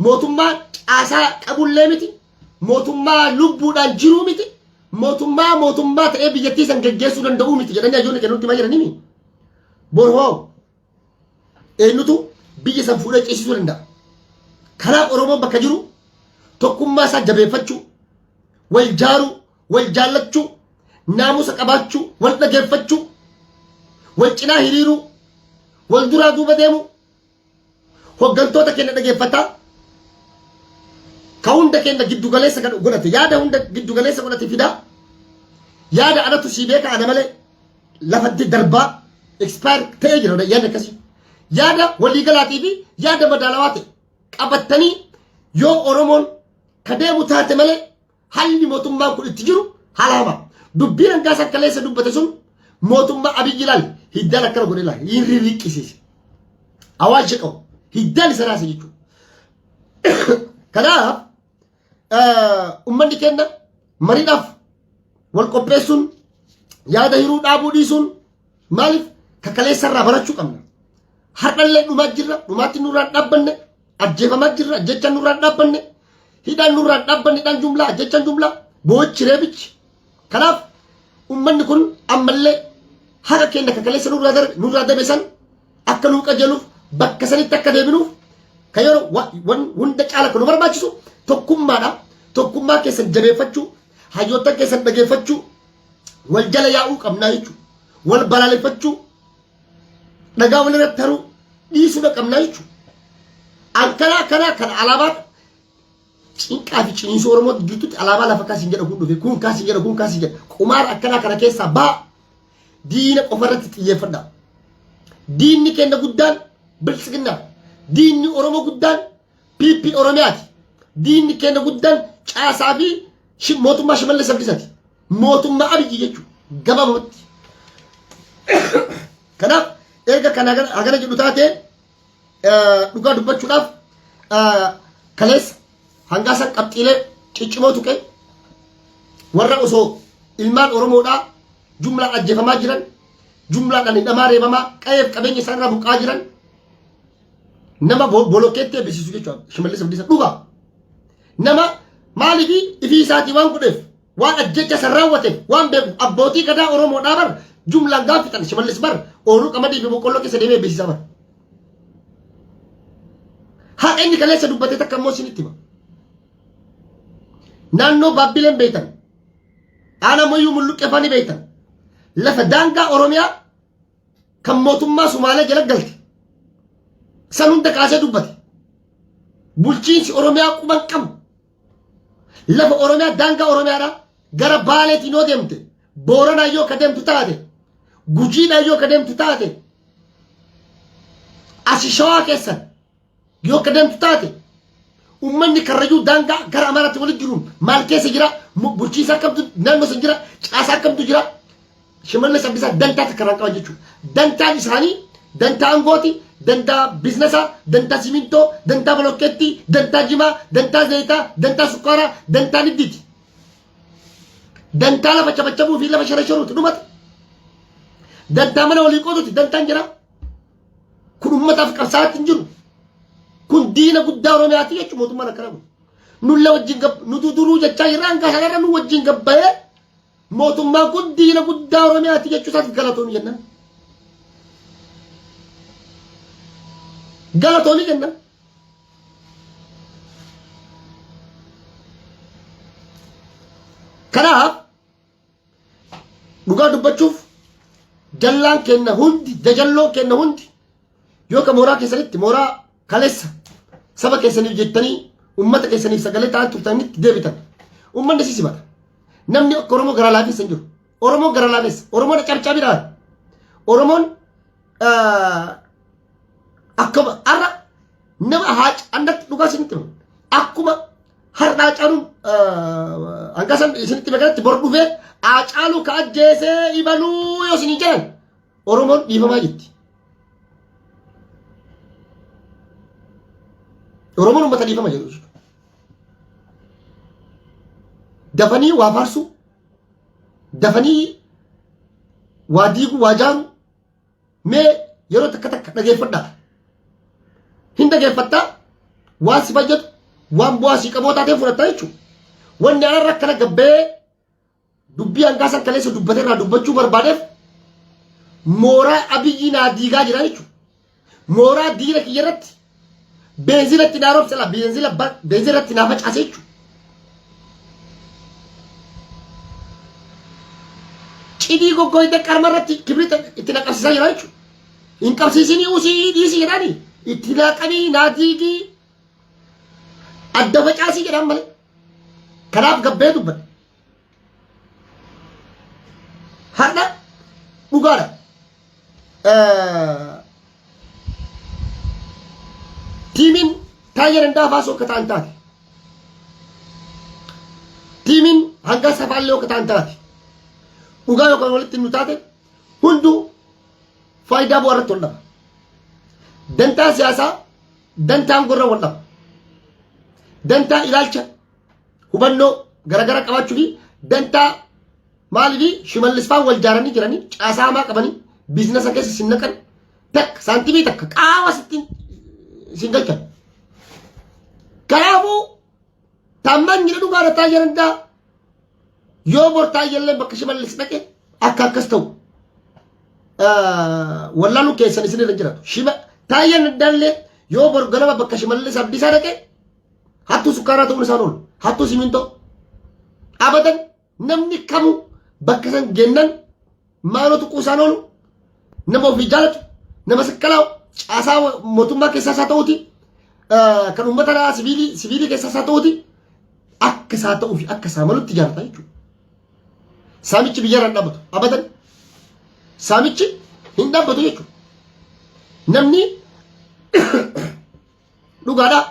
mootummaa caasaa qabullee miti mootummaa lubbuudhaan jiruu miti mootummaa ta'ee biyyattii san geggeessuu danda'uu miti jedhanii hayyoonni keenya nutti himaa jiranii borhoo eenyutu biyya san fuudhee ceesisuu danda'a. Kanaaf Oromoon bakka jiru tokkummaa isaa jabeeffachuu wal jaaruu wal jaallachuu naamusa qabaachuu wal dhageeffachuu wal cinaa hiriiruu wal duraa duuba deemu hoggantoota keenya dhageeffataa ka hunda keenya giddu galeessa godhate yaada hunda giddu galeessa godhate fidaa yaada anatu sii beeka ana malee lafatti darbaa expire ta'ee jira yaada akkasii yaada waliigalaatii fi yaada madaalawaa ta'e qabattanii yoo Oromoon ka deemu taate malee haalli mootummaan kun itti jiru haala hamaa dubbiin hangaasaa kaleessa dubbate sun mootummaa Abiyyi ilaali hiddaan akkana godhe ilaali hin rirriqqisiise awwaalcha qabu hiddaan isa raase jechuudha. Kanaaf uummanni keenya mariidhaaf wal qopheessuun yaada hiruu dhaabuu dhiisuun maaliif kakaleessarraa barachuu qabna. Har'allee dhumaa jirra dhumaatti nurraan dhaabbanne ajjeefamaa jirra ajjechaan nurraan dhaabbanne hidhaan nurraan dhaabbanne hidhaan jumlaa ajjechaan jumlaa boochi reebichi. Kanaaf uummanni kun ammallee haqa keenya kakaleessa nurraa dabesan akka nuu qajeeluuf bakka sanitti akka deebinuuf kan yeroo hunda caala kan nu barbaachisu tokkummaadha. Tokkummaa keessan jabeeffachuu hayyoota keessan dhageeffachuu wal jala yaa'uu qabnaa jechuudha. Wal balaaleffachuu dhagaa walirratti haruu dhiisuudha qabnaa jechuudha. Kan alaabaa cinqaa fi ciniinsuu Oromoo gidduutti alaabaa lafa kaasiin jedha kun dhufe kun kaasiin jedha qumaara akkanaa kana keessaa baa diina qofarratti xiyyeeffadha. Diinni keenya guddaan biltsiginnaa diinni Oromoo guddaan PP Oromiyaati. Diinni keenya guddaan caasaa fi mootummaa Shimallis Abdiisaati. Mootummaa Abiyyi jechuudha gabaabumatti. Kanaaf erga kana hagana jedhu taatee dhugaa dubbachuudhaaf kaleessa hangaasan qabxiilee ciccimoo tuqe warra osoo ilmaan Oromoodhaa jumlaan ajjeefamaa jiran jumlaadhaan hidhamaa reebamaa qayeef qabeenya isaanirraa buqqaa jiran nama bolokkeetti eebbisiisu jechuudha. Shimallis Abdiisa dhugaa nama maaliif ifii isaatii waan godheef waan ajjecha san raawwateef waan beeku abbootii gadaa Oromoodhaa bar jumlaan gaaffitan Shimallis bar ooluu qamadii fi boqqolloo keessa deemee eebbisiisaa bar. Haa inni kaleessa dubbatee takka immoo isinitti hima. Naannoo Baabbileen beektan Aana Moyyuu Mulluqqeeffanii beektan lafa daangaa Oromiyaa kan mootummaa Sumaalee jala galte san hunda kaasee dubbate. Bulchiinsi Oromiyaa quban qabu lafa Oromiyaa daangaa Oromiyaadhaa gara Baaleetiin yoo deemte Booranaa yoo ka deemtu taate Gujiidhaa yoo ka deemtu taate Ashi Shawaa keessan yoo ka deemtu taate ummanni Karrayyuu daangaa gara Amaaraatti walitti jiruun maal keessa jira bulchiinsa akkamtu naannoo san jira caasaa akkamtu jira. Shimallis Abdiisaa dantaa takkarraan qaban jechuudha. Dantaan isaanii dantaa aangooti dantaa biizinasa dantaa simintoo dantaa bolokkeetti dantaa jimaa dantaa zayitaa dantaa sukkaaraa dantaa niddiiti. Dantaa lafa cabacabuu fi lafa sharasharuuti dhumate. Dantaa mana walii qootuuti dantaan jira. kun ummataaf qabsaa'atti hin jiru. Kun diina guddaa Oromiyaati jechuun mootummaan akkana kun. Nulle wajjin nutu duruu jechaa irraan gasanarra nu wajjin gabbayee mootummaan kun diina guddaa Oromiyaati jechuu isaatiif galatoomii jennaan. Galatoomii jennaan. Kanaaf dhugaa dubbachuuf jallaan kenna hundi jajalloo kenna hundi yoo ka mooraa keessanitti mooraa kaleessa saba keessaniif jettanii ummata keessaniif sagalee ta'an turtanitti deebitan ummanni si simata namni akka Oromoo gara laafessa hin jiru Oromoo gara laafessa Oromoon cabcabiidhaan Oromoon akkuma har'a nama haac annatti dhugaa isinitti himu akkuma har'aa caaluun hangasan isinitti beekanatti bor dhufee caalu ka ajjeesee ibaluu yoo isinii jedhan Oromoon dhiifamaa jirti. Oromoon ummata dhiifama jedhu dafanii waa faarsu dafanii waa diigu waa jaaru mee yeroo takka takka dhageeffadhaa hin dhageeffattaa waan si fayyadu waan bu'aa si qaboo taatee fudhattaa jechuudha. Wanni anarra akkana gabbee dubbii hangaasan kaleessa dubbatee irraa dubbachuu barbaadeef mooraa abiyyi naa diigaa jira jechuudha. Mooraa diina kiyya irratti beenzila itti naa roobsala beenzila itti naa facaase jechuudha. Cidii goggooyite qarma irratti kibrita itti naqabsiisaa jira jechuudha. Hin qabsiisinii usii dhiisii jedhanii itti naaqanii naa diigii adda facaasii jedhan malee. Kanaaf gabbee dubbate. Har'a dhugaadha. Tiimiin Taayyee Dandaafaa akka ta'an taate. Tiimiin hanga safaallee akka ta'an taate. Dhugaa yookaan walitti nu taate hunduu faayidaa bu'aa irratti wal dhaba. Dantaa siyaasaa dantaan gurra wal dhaba. Dantaa ilaalcha hubannoo garagara qabaachuu fi dantaa maaliif shimallisfaan wal jaaranii jiranii caasamaa qabanii biizinasa keessa sin naqan takka saantimii takka qaawa sittiin sin galchan. Kanaafuu tamman jedhu dhugaadha Taayyee Dandaa yoo bor Taayyee bakka shimallis dhaqe akka akkas ta'u wallaalu keessan isinirra jiraatu. Taayyee Dandaallee yoo bor ganama bakka shimallis abdiisaa dhaqe hattuu sukkaaraa ta'uun isaan oolu hattuu simintoo abadan namni kamu bakka san gennan maaloo tuquu isaan oolu nama ofii jaalatu nama sakkalaa'u caasaa mootummaa keessaa isaa ta'uuti kan uummata siviilii keessaa isaa ta'uuti akka isaa ta'uu fi akka isaa malutti jaalata jechuudha. Saamichi biyya irra hin dhaabbatu abadan saamichi hin dhaabbatu jechuudha. Namni dhugaadhaa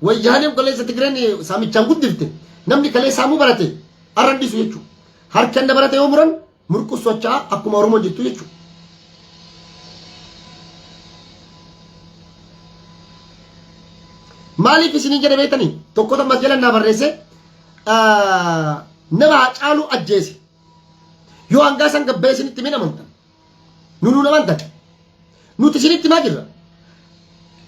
wayyaaneen kaleessa Tigireen saamichaan guddifte namni kalee saamuu barate arrandisu jechuudha. Harkaan barate yoo muran murqus socho'aa akkuma Oromoon jettu jechuudha. Maaliif isinii jedhe beektanii tokkota masjalanaa barreesse nama caalu ajjeese yoo hangaasan gabbee isinitti min amantan nunu amantan nuti isinitti maa jirra.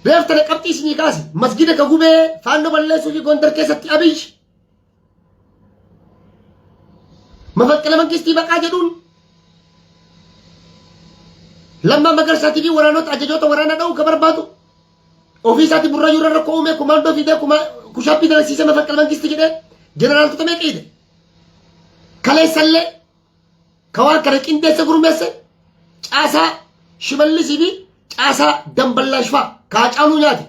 Reeftane qabxii isinii kaase masgida ka gubee faannoo balleessuu fi Gondar keessatti Abiyyi mafaqqala mangistii baqaa jedhuun Lammaa Magarsaatiif waraanota ajajoota waraanaa dha'uu ka barbaadu ofii isaatti burrayyuu irra rakkoo uume kumaandoo fidee kushaappii dalagsiisee mafaqqala mangistii jedhee jeneraaltota meeqa hidhe kaleessallee ka waan kana qindeesse gurmeesse caasaa shimallisii fi caasaa damballaash fa'a kaacaaluu nyaate.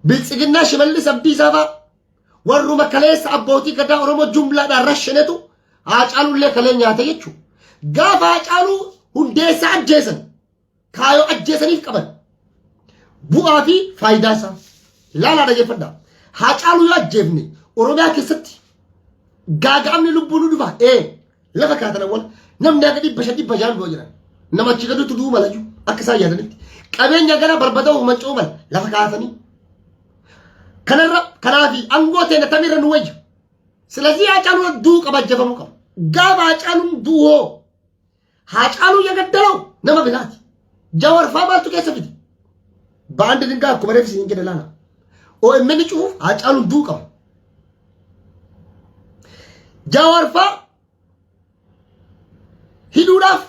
Biltsiginnaa shimallis abdiisaa fa'a warruma kaleessa abbootii gadaa Oromoo jumlaadhaan rashanetu haacaalullee kalee nyaate jechuudha. Gaafa haacaaluu hundeessaa ajjeesan kaayoo ajjeesaniif qaban bu'aa fi faayidaa isaa ilaalaa dhageeffadhaa. Haacaaluu yoo ajjeefne Oromiyaa keessatti gaaga'amni lubbuu nu dhufa lafa kaatana wal namni akka 500 du'a jiran namachi gaduutu du'u malayyuu akka isaan yaadanitti qabeenya gara barbadaa'u manca'u mala lafa kaatanii kanarra kanaafi angoo teenya tamirra nu wayya. Silazii haacaaluun du'u qaba ajjeefamuu qaba. Gaafa haacaaluun du'oo Haacaaluu yagaddalau nama biraati. Jawaarfaa maaltu keessa fidi? Baandi dingaa akkuma reefsi hin jedhe laana. OMN cufuuf Haacaaluun duu qaba. Jawaarfaa hiduudhaaf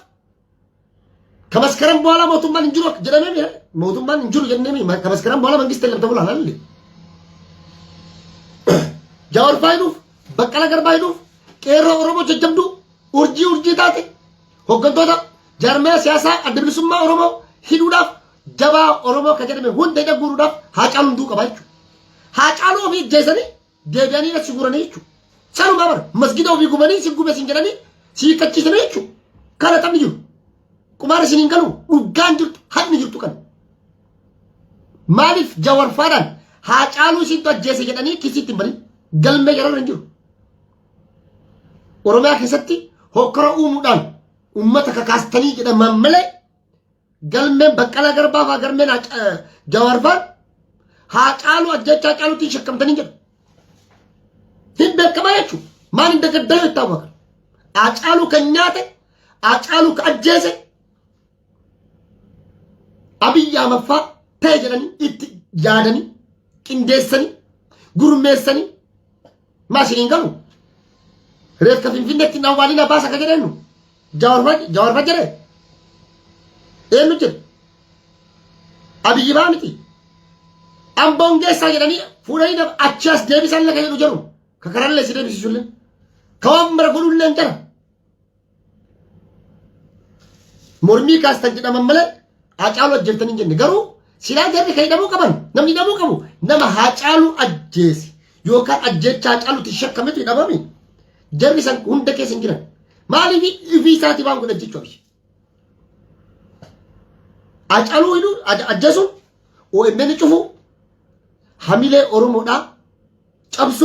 ከመስከረም በኋላ ሞቱማን እንጅሩ ጀደነም ሞቱማን እንጅሩ ጀደነም ከመስከረም በኋላ መንግስት የለም ተብሏል አይደል? ጃዋር ፋይሉ በቀለ ገርባ ፋይሉ ቄሮ ኦሮሞ ጀጀምዱ ኡርጂ ታቴ ሆገንቶታ ጀርመ ሲያሳ አድብልሱማ ኦሮሞ ሂዱዳፍ ጀባ ኦሮሞ ከጀደመ ሁንደ ደጉሩዳፍ ሃጫሉ ዱ ቀባይቹ ሃጫሉ ኦፊ ጀሰኒ ደደኒ ለሲጉረኒቹ ሰኑ ማበር መስጊዳው ቢጉመኒ ሲጉበ ሲንጀረኒ ሲከቺስነቹ ካለተም ይዩ ቁማር ሲንገሉ ኡጋን ጅርቱ ሀኒ ጅርቱ ከን ማሊፍ ጃዋር ፋዳን ሃጫሉ ሲንቶ ጀሰ ጀደኒ ኪሲት በሊ ገልመ የረን እንጅሩ ኦሮሚያ ከሰቲ ሆከረ ኡሙዳን ኡመተ ከካስተኒ ጀደ መመለ ገልመ በቀለ ገርባ ፋገርመን ጃዋር ፋን ሃጫሉ አጀቻ ጫሉቲ ሸከምተኒ ጀደ ሂንደ ከማያቹ ማን እንደገደለው ይታወቃል። አጫሉ ከኛተ አጫሉ ከአጀሰ አብያ መፋ ተጀለኒ ኢት ያደኒ ቅንዴሰኒ ጉርሜሰኒ ማሲንገሉ ሬፍ ከፊንፊኔት ናዋሊና ባሳ ከጀደኑ ጃዋር ፈጀረ ኤኑ ጀ አብይ ባምቲ አምቦንጌሳ ጀለኒ ፉረይ ደብ አቻስ ደቢሳለ ከጀሉ ጀሩ ከከራለ ሲደብሲሱልን ከወምረ ጉሉልን እንጀራ ሞርሚ ካስተንጀዳ መመለ አጫሉ አጀልተን እንጀ ነገሩ ሲላ ጀሪ ከይደሙ ቀበን ነምኒ ደሙ ቀቡ ነማ ሃጫሉ አጀሲ ዮካን አጀቻ አጫሉ ተሸከመቱ ይደባሚ ጀሪሰን ሁንደ ከስ እንጀራ ማሊቪ ኢቪሳቲ ባንኩ ደጅቾሽ አጫሉ ይሉ አጀሱ ኦኤምን ጩፉ ሐሚሌ ኦሮሞዳ ጨብሱ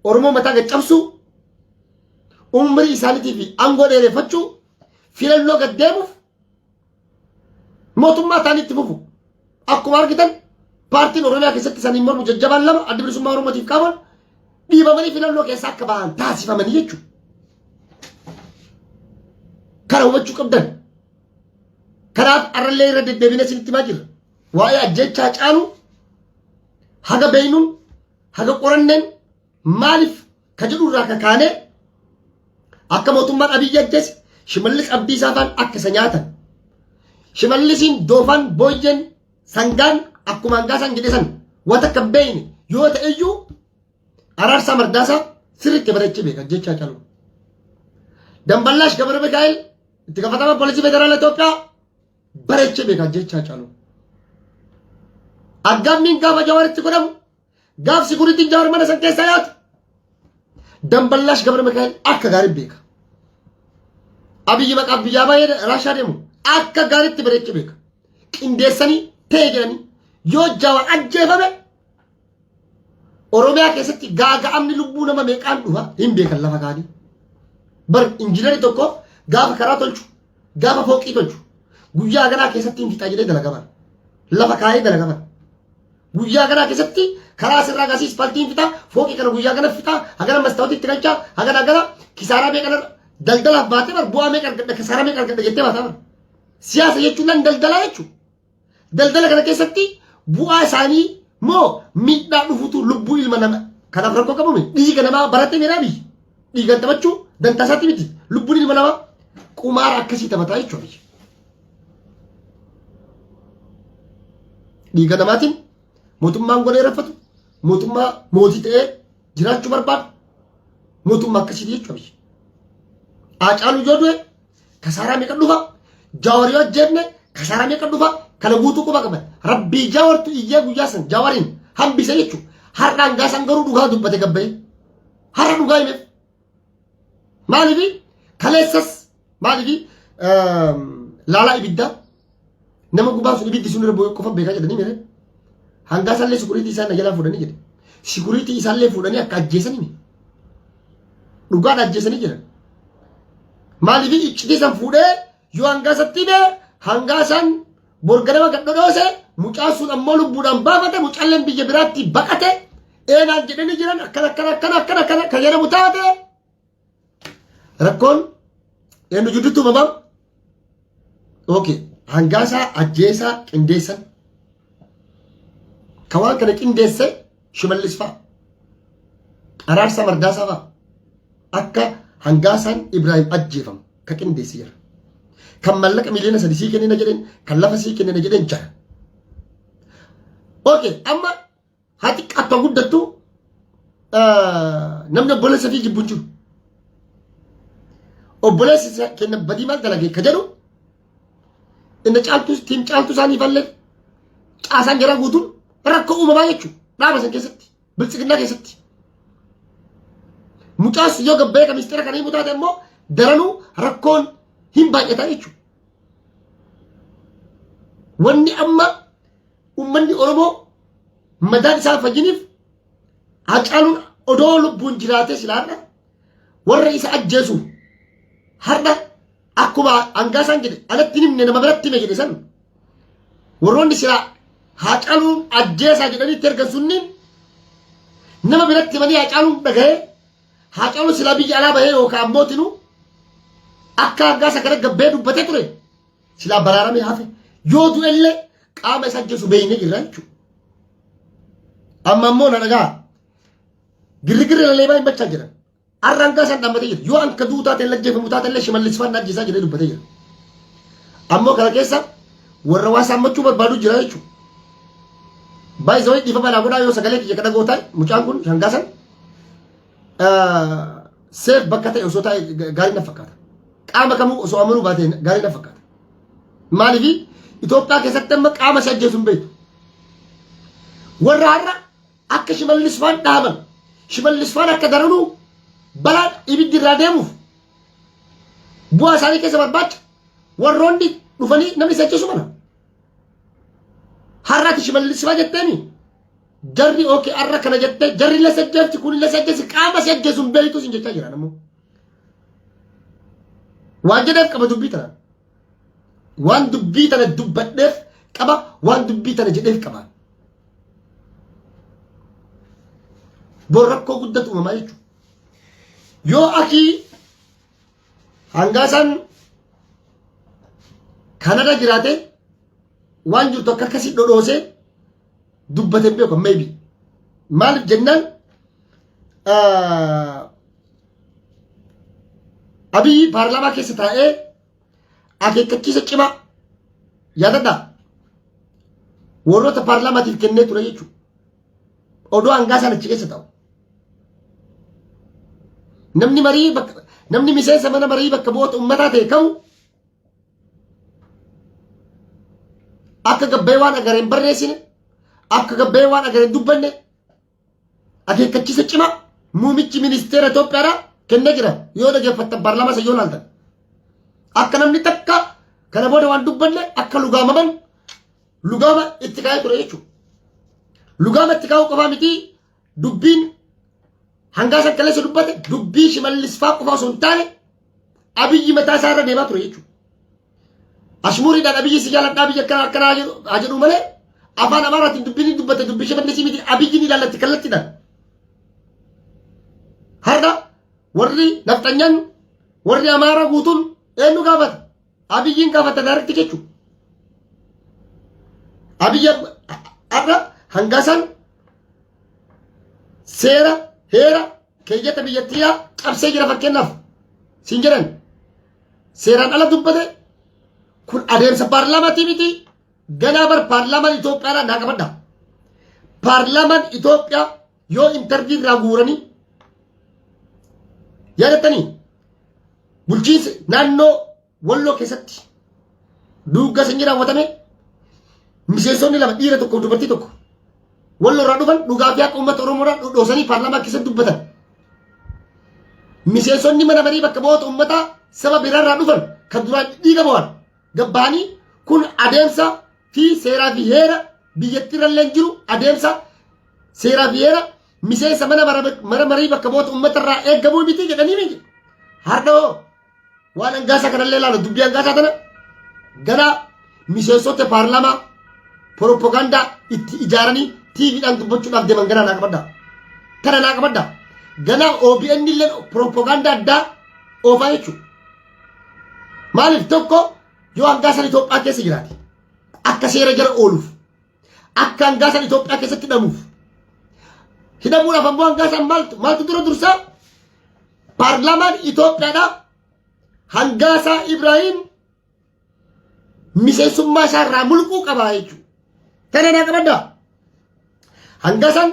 ኦሮሞ መታ ገጨብሱ ኡምሪ ኢሳኒቲ ፊ አንጎ ደረፈቹ ፊለሎ ገደሙ ሞቱማ ታኒት ፉፉ አኩማ አርጊተን ፓርቲን ኦሮሚያ ከሰት ሰኒ ሞርሙ ጀጀባን ለማ አድብልሱማ ኦሮሞ ቲፍቃባን ዲበመኒ ፊለሎ ከሳከባን ታሲፈመን ይቹ ከረወቹ ቀብደን ከራት አረለ ይረድ ደቢነስ ልትማጅር ዋያ አጀቻ ጫሉ ሀገ በይኑን ሀገ ቆረነን ማሊፍ ከጅሩራ ከካኔ አከሞቱማን አብይ አጀስ ሽመልስ አብዲሳ ፋን አከሰኛተን ሽመልሲን ዶፋን ቦየን ሰንጋን አኩማንጋሳን ጀደሰን ወተከበይን ዮተ እዩ አራርሳ መርዳሳ ስርት የበረች ቤት አጀቻ ጫሉ ደንበላሽ ገብረ ሚካኤል ትከፈተማ ፖሊሲ ፌደራል ኢትዮጵያ በረች ቤት አጀቻ ጫሉ አጋሚን ጋባ ጃዋርት ቆደም ጋፍ ሲኩሪቲ ጃዋር መነሰን ከሳያት ደንበላሽ ገብረ ሚካኤል አከ ጋር ቤካ አብይ በቃ ቢያባ ሄደ ራሻ ደሙ አከ ጋርት በረች ቤካ ቅንዴሰኒ ተጀኒ ዮጃዋ አጀፈበ ኦሮሚያ ከሰቲ ጋጋ አምኒ ልቡ ነመ መቃን ዱሃ ይም ቤካ ለፈጋዲ በር ኢንጂነር ተኮ ጋፍ ከራቶልቹ ጋፍ ፎቂቶቹ ጉያ ገና ከሰቲ እንዲጣጅለ ደለገባ ለፈካይ ደለገባ ጉያ ገና ከሰቲ ከራስ ራጋሲስ ፓልቲን ፊታ ፎቂ ከነ ጉያ ገና ፊታ ሀገር መስታወት ትረጫ ሀገር ሀገር ኪሳራ ቤቀነ ደልደላ ባቴ በር ቡአ ሜቀር ገደ ከሳራ ሜቀር ገደ ጀቴ ባታ ሲያሰ የቹላን ደልደላ የቹ ደልደላ ከነ ከሰቲ ቡአ ሳኒ ሞ ሚዳ ዱፉቱ ልቡ ይልመና ከናፍረኮ ከበሙ ዲጂ ገነማ በረተ ሜራቢ ዲገንተበቹ ደንታሳቲ ቢቲ ልቡ ይልመና ቁማር አከሲ ተመታይቹ አብይ ዲገነማቲን ሞቱማን ጎለ ረፈቱ ሞቱማ ሞቲቴ ጅራቹ በርባድ ሞቱማ አከሲ ዲቹ አብይ አጫሉ ጆዶ ከሳራ ሜቀዱፋ ጃዋሪዮ ጀነ ከሳራ ሜቀዱፋ ከለጉቱ ቁባቀበ ረቢ ጃወርቱ ይየጉያሰን ጃዋሪን ሀምቢሰ የቹ ሀራን ጋሳን ገሩ ዱጋ ዱበተ ገበይ ሀራ ዱጋ ይመ ማሊቢ ከለሰስ ማሊቢ ላላ ኢቢዳ ነመ ጉባሱ ኢቢዲ ሱን ረቦ ቆፈ ቤካ ጀደኒ ሜረ hangasalle security isa najala fudani jedhe security isalle fudani akka ajjesani ni dhugaa ajjesani jedhan maalifi icciti san fuudhe yoo hangasatti be hangasan borganama gadhodhoose mucaasun ammoo lubbuudhaan baafate mucalleen biyya biraatti baqate eenaan jedhani jiran akkana ka jedhamu taate rakkoon eenyu jidduutu mamam Okay. Hangaasaa ajjeesaa qindeessan. Kan waan kana qindeesse Shimallis fa'a. Araarsaa Mardaasaa fa'a. Akka Hangaasaan Ibrahim ajjeefamu ka qindeesse jira. Kan mallaqa miliyoona 3 sii kennina jedheen, kan lafa sii kennina jedheen jira. Okay, amma hati qaxxa guddattu namni obboleessa fi jibbuun jiru. Obboleessi kenna badii maal dalagee ka jedhu inni caaltuu isaanii fallee caasaan jara guutuun rakkoo uumamaa jechuudha. Dhaaba san keessatti, bilchiginaa keessatti. Mucaas yoo gabbee ka ministeera kana himuu taate immoo daranuu rakkoon hin baay'ataa jechuudha. Wanni amma uummanni Oromoo madaan isaa fayyiniif Hacaaluun odoo lubbuun jiraatee silaadha warra isa ajjeesu har'a akkuma Hangaasaan jedhe alatti himne nama biratti hime jedhe san warroonni silaa Hacaaluun ajjeesaa jedhanitti ergan sunniin nama biratti himanii Hacaaluun dhaga'ee Hacaaluun silaa biyya alaa bahee yookaan ammootinu akka Hangaasa kana gabbee dubbatee ture silaa baraaramee hafe yoo du'ellee qaama isa ajjeesu beeyne jirra jechuudha. Amma ammoo na dhagaa girrigirri laleebaa hin bachaa jiran. Har'a Hangaasaan dhaabbatee jira. Yoo anka du'u taate lajjeefamu taate illee Shimallis Faana ajjeesaa jedhee dubbatee jira. Ammoo kana keessa warra waa saammachuu barbaadu jira jechuudha. Baay'ee zawwee dhiifa balaa godhaa yoo sagalee kiyya kadha gootaa mucaan kun Hangaasaan seef bakka ta'e osoo taa'e gaarii na fakkaata. Qaama kamuu osoo amanuu baate gaarii na fakkaata. Maaliif Itoophiyaa keessatti amma qaama si ajjeesu hin beektu. Warra har'a akka Shimallis Faana dhaaban Shimallis Faana akka daranuu balaan ibiddi irraa deemuuf bu'aa isaanii keessa barbaacha warroonni dhufanii namni si ajjeesu mana. Har'aati Shimallis Faana jetteeni jarri ookee har'a kana jettee jarri illee si ajjeefti kun illee si ajjeesi qaama si ajjeesu hin beektu sin jechaa jiran ammoo. Waan jedheef qaba dubbii tana. Waan dubbii tana dubbadheef qaba waan dubbii tana jedheef qaba. Bor rakkoo guddatu uumamaa jechuudha. Yoo akii Hangaasaan Kanada jiraate waan jirtu akka akkasii dhodhoosee dubbatee beeku maybe. Maaliif jennaan Abiyyi paarlaamaa keessa taa'ee akeekkachiisa cimaa yaadadhaa warroota paarlaamaatiif kennee ture jechuudha. Odoo Hangaasaan achi keessa ta'u. Namni miseensa mana marii bakka bu'oota uummataa ta'e kamu akka gabbee waan agareen barreessine akka gabbee waan agareen dubbanne akeekkachiisa cimaa muumichi ministeera Itoophiyaadhaa kennee jira yoo dhaggeeffattan paarlaamaa isa yoo laaltan. Akka namni takka kana booda waan dubbanne akka lugaamaman lugaama itti kaa'ee ture jechuudha. Lugaama itti kaa'uu qofaa miti dubbiin Hangaasaan kaleessa dubbate dubbii Shimallis Faana qofaa osoo hin taane Abiyyi mataa isaa irra deemaa ture jechuudha. Ashmuuriidhaan Abiyyi si jaaladhaa biyya akkanaa haa jedhu malee afaan Amaaraatiin dubbiin dubbate dubbii Shimallisii miti Abiyyiin ilaallatti kallattiidhaan. Har'a warri nafxanyaan warri Amaaraa guutuun eenyu gaafata? Abiyyiin gaafata daaretti jechuudha. Abiyyi har'a Hangaasaan seera heera keeyyata biyyattiyaa cabsee jira fakkeenyaaf siin jedhan seeraan ala dubbate kun adeemsa paarlaamaatii miti ganaa bar paarlaamaan Itoophiyaadhaa naa qabadha. Paarlaamaan Itoophiyaa yoo intarvii irraa guuranii yaadattanii bulchiinsa naannoo Walloo keessatti duuggaa sanyii raawwatame miseensonni lama dhiira tokko dubartii tokko Walloo irraa dhufan dhugaa fi akka uummata Oromoodhaa dhoosanii paarlaamaa keessatti dubbatan. Miseensonni mana marii bakka bu'oota uummataa saba biraa irraa dhufan kan duraan dhiiga bu'an gabbaanii kun adeemsa fi seeraa fi heera biyyattii irrallee jiru adeemsa seeraa fi heera miseensa mana marii bakka bu'oota uummata irraa eeggamuu miti jedhanii miti. Har'oo waan Hangaasaa kanallee ilaala dubbii Hangaasaa tana ganaa miseensota paarlaamaa propagaandaa itti ijaaranii TV'dhaan dubbachuudhaaf deeman ganaa naa qabadda. Kana naa qabadda. Ganaa OBN illee propagaandaa addaa oofaa jechuudha. Maaliif tokko yoo hangaasan Itoophiyaa keessa jiraate akka seera jala ooluuf akka hangaasan Itoophiyaa keessatti hidhamuuf hidhamuudhaaf ammoo hangaasan maaltu dura dursaa paarlaamaan Itoophiyaadhaa hangaasaa Ibrahim miseensummaa isaa irraa mulquu qabaa jechuudha. Kana naa qabaddaa hangaasan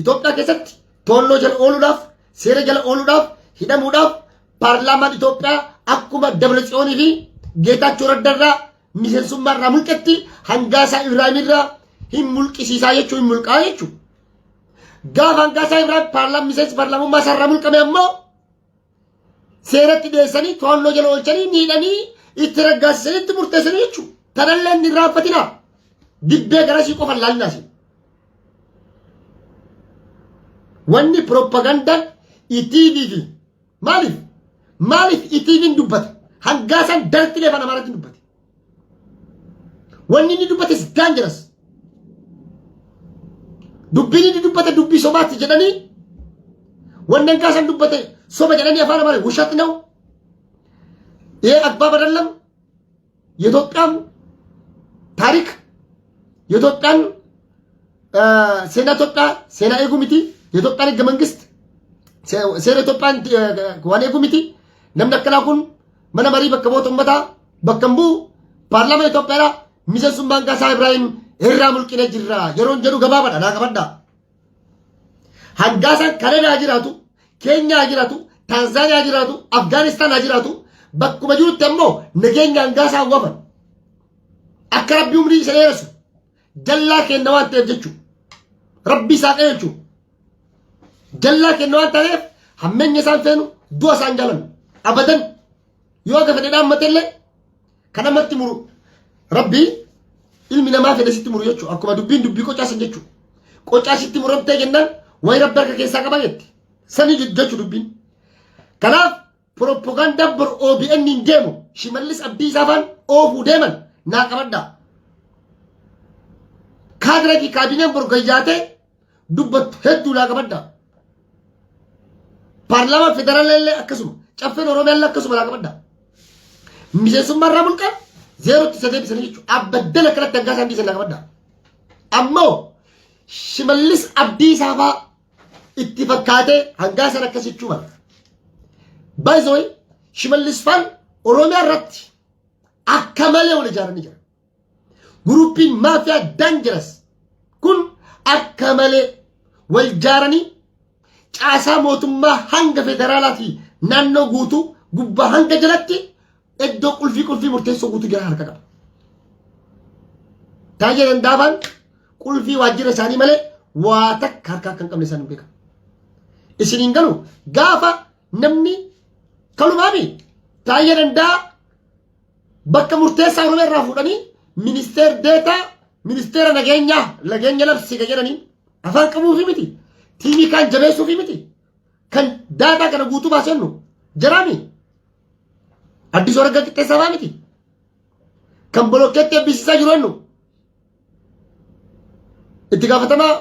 Itoophiyaa keessatti toonnoo jala ooluudhaaf seera jala ooluudhaaf hidhamuudhaaf paarlaamaan Itoophiyaa akkuma Dabratsiyoonii fi Geetaachoo Raddarraa miseensummaa irraa mulqetti hangaasaa Ibrahim irraa hin mulqisiisaa jechuu hin mulqaa jechuudha. Gaafa hangaasaa Ibrahim miseensi paarlaamummaa isaa irraa mulqame ammoo seeratti dhiyeessanii to'annoo jala oolchanii miidhanii itti raggaasisanii itti murteessanii jechuudha. Tanallee inni raaffatinaa dibbee garasii qofa laalinaasi. Wanni propagandaan ETV fi maaliif ETV'n dubbata hangaasan dartilee afaan Amaaraatiin dubbate. Wanni inni dubbate is dangerous. Dubbiin inni dubbate dubbii sobaatti jedhanii wanni hangaasan dubbate soba jedhanii afaan Amaaraa ውሸት ነው። ይሄ አግባብ አይደለም። የኢትዮጵያን ታሪክ የኢትዮጵያን ሴና ኤጉሚቲ የኢትዮጵያን ህገ መንግስት ሴራ ኢትዮጵያን ዋኔ ኤጉሚቲ ነምነከላኩን መነመሪ በከቦት ኡመታ በከምቡ ፓርላማ ኢትዮጵያ ሚሰሱም hangaasaa Ibrahim irraa mulqine jirra yeroon jedhu gabaabadha naa qabadda. Hangaasan Kanadaa jiraatu Keenyaa jiraatu Tanzaaniyaa jiraatu Afgaanistaan jiraatu bakkuma jirutti ammoo nageenya hangaasaa wafan akka rabbi umrii isa dheeressu jallaa kenna waan ta'eef jechuudha. Rabbi isaa qajeelchu jallaa kenna waan ta'eef hammeenya isaan feenu du'a isaan jaalan abadan yoo gafa dhedhaan mateellee kan namatti muru rabbi ilmi namaa fedhe sitti muru jechuudha. Akkuma dubbiin dubbii qocaasan jechuudha. Qocaasitti muramtee jennaan wayi rabbi harka keessaa qaba jetti sanii jechuudha dubbiin. Kanaaf propagandaan bor OBN hin deemu Shimallis Abdiisaa faan oofuu deeman naa qabaddaa. Kaadira fi kaabineen bor gayyaatee dubbattu hedduu naa qabaddaa. Paarlaamaan federaalaa akkasuma caffeen Oromiyaallee akkasuma naa qabaddaa. Miseensummaa irraa mulqan zeerootti isa deebisanii jechuudha. Abaddala kanatti hangaasaa Abdiisaa naa qabaddaa. Ammoo Shimallis Abdiisaa faa itti fakkaatee hangaasan akkasichuu mala. Baay'ee Shimallis faan Oromiyaa irratti akka malee wal ijaaranii jira. Gurupiin maafiyaa dangerous kun akka malee wal ijaaranii caasaa mootummaa hanga federaalaa fi naannoo guutuu gubbaa hanga jalatti iddoo qulfii murteessoo guutuu jira harka qaba. Taayee dandaafaan qulfii waajjira isaanii malee waa takka harkaa kan qabne isaan beekan. Isiniin galu gaafa namni kalumaami taayee dandaa bakka murteessaa Oromiyaa irraa fuudhanii ministeera nageenya labsii jedhanii afaan qabuufi miti tiivii kan jabeessuufi miti kan daataa kana guutuu baasennu jaraami addisoo ragga qixxeessaafaa miti kan bolokkeetti eebbisiisaa jiru ennu itti gaafatamaa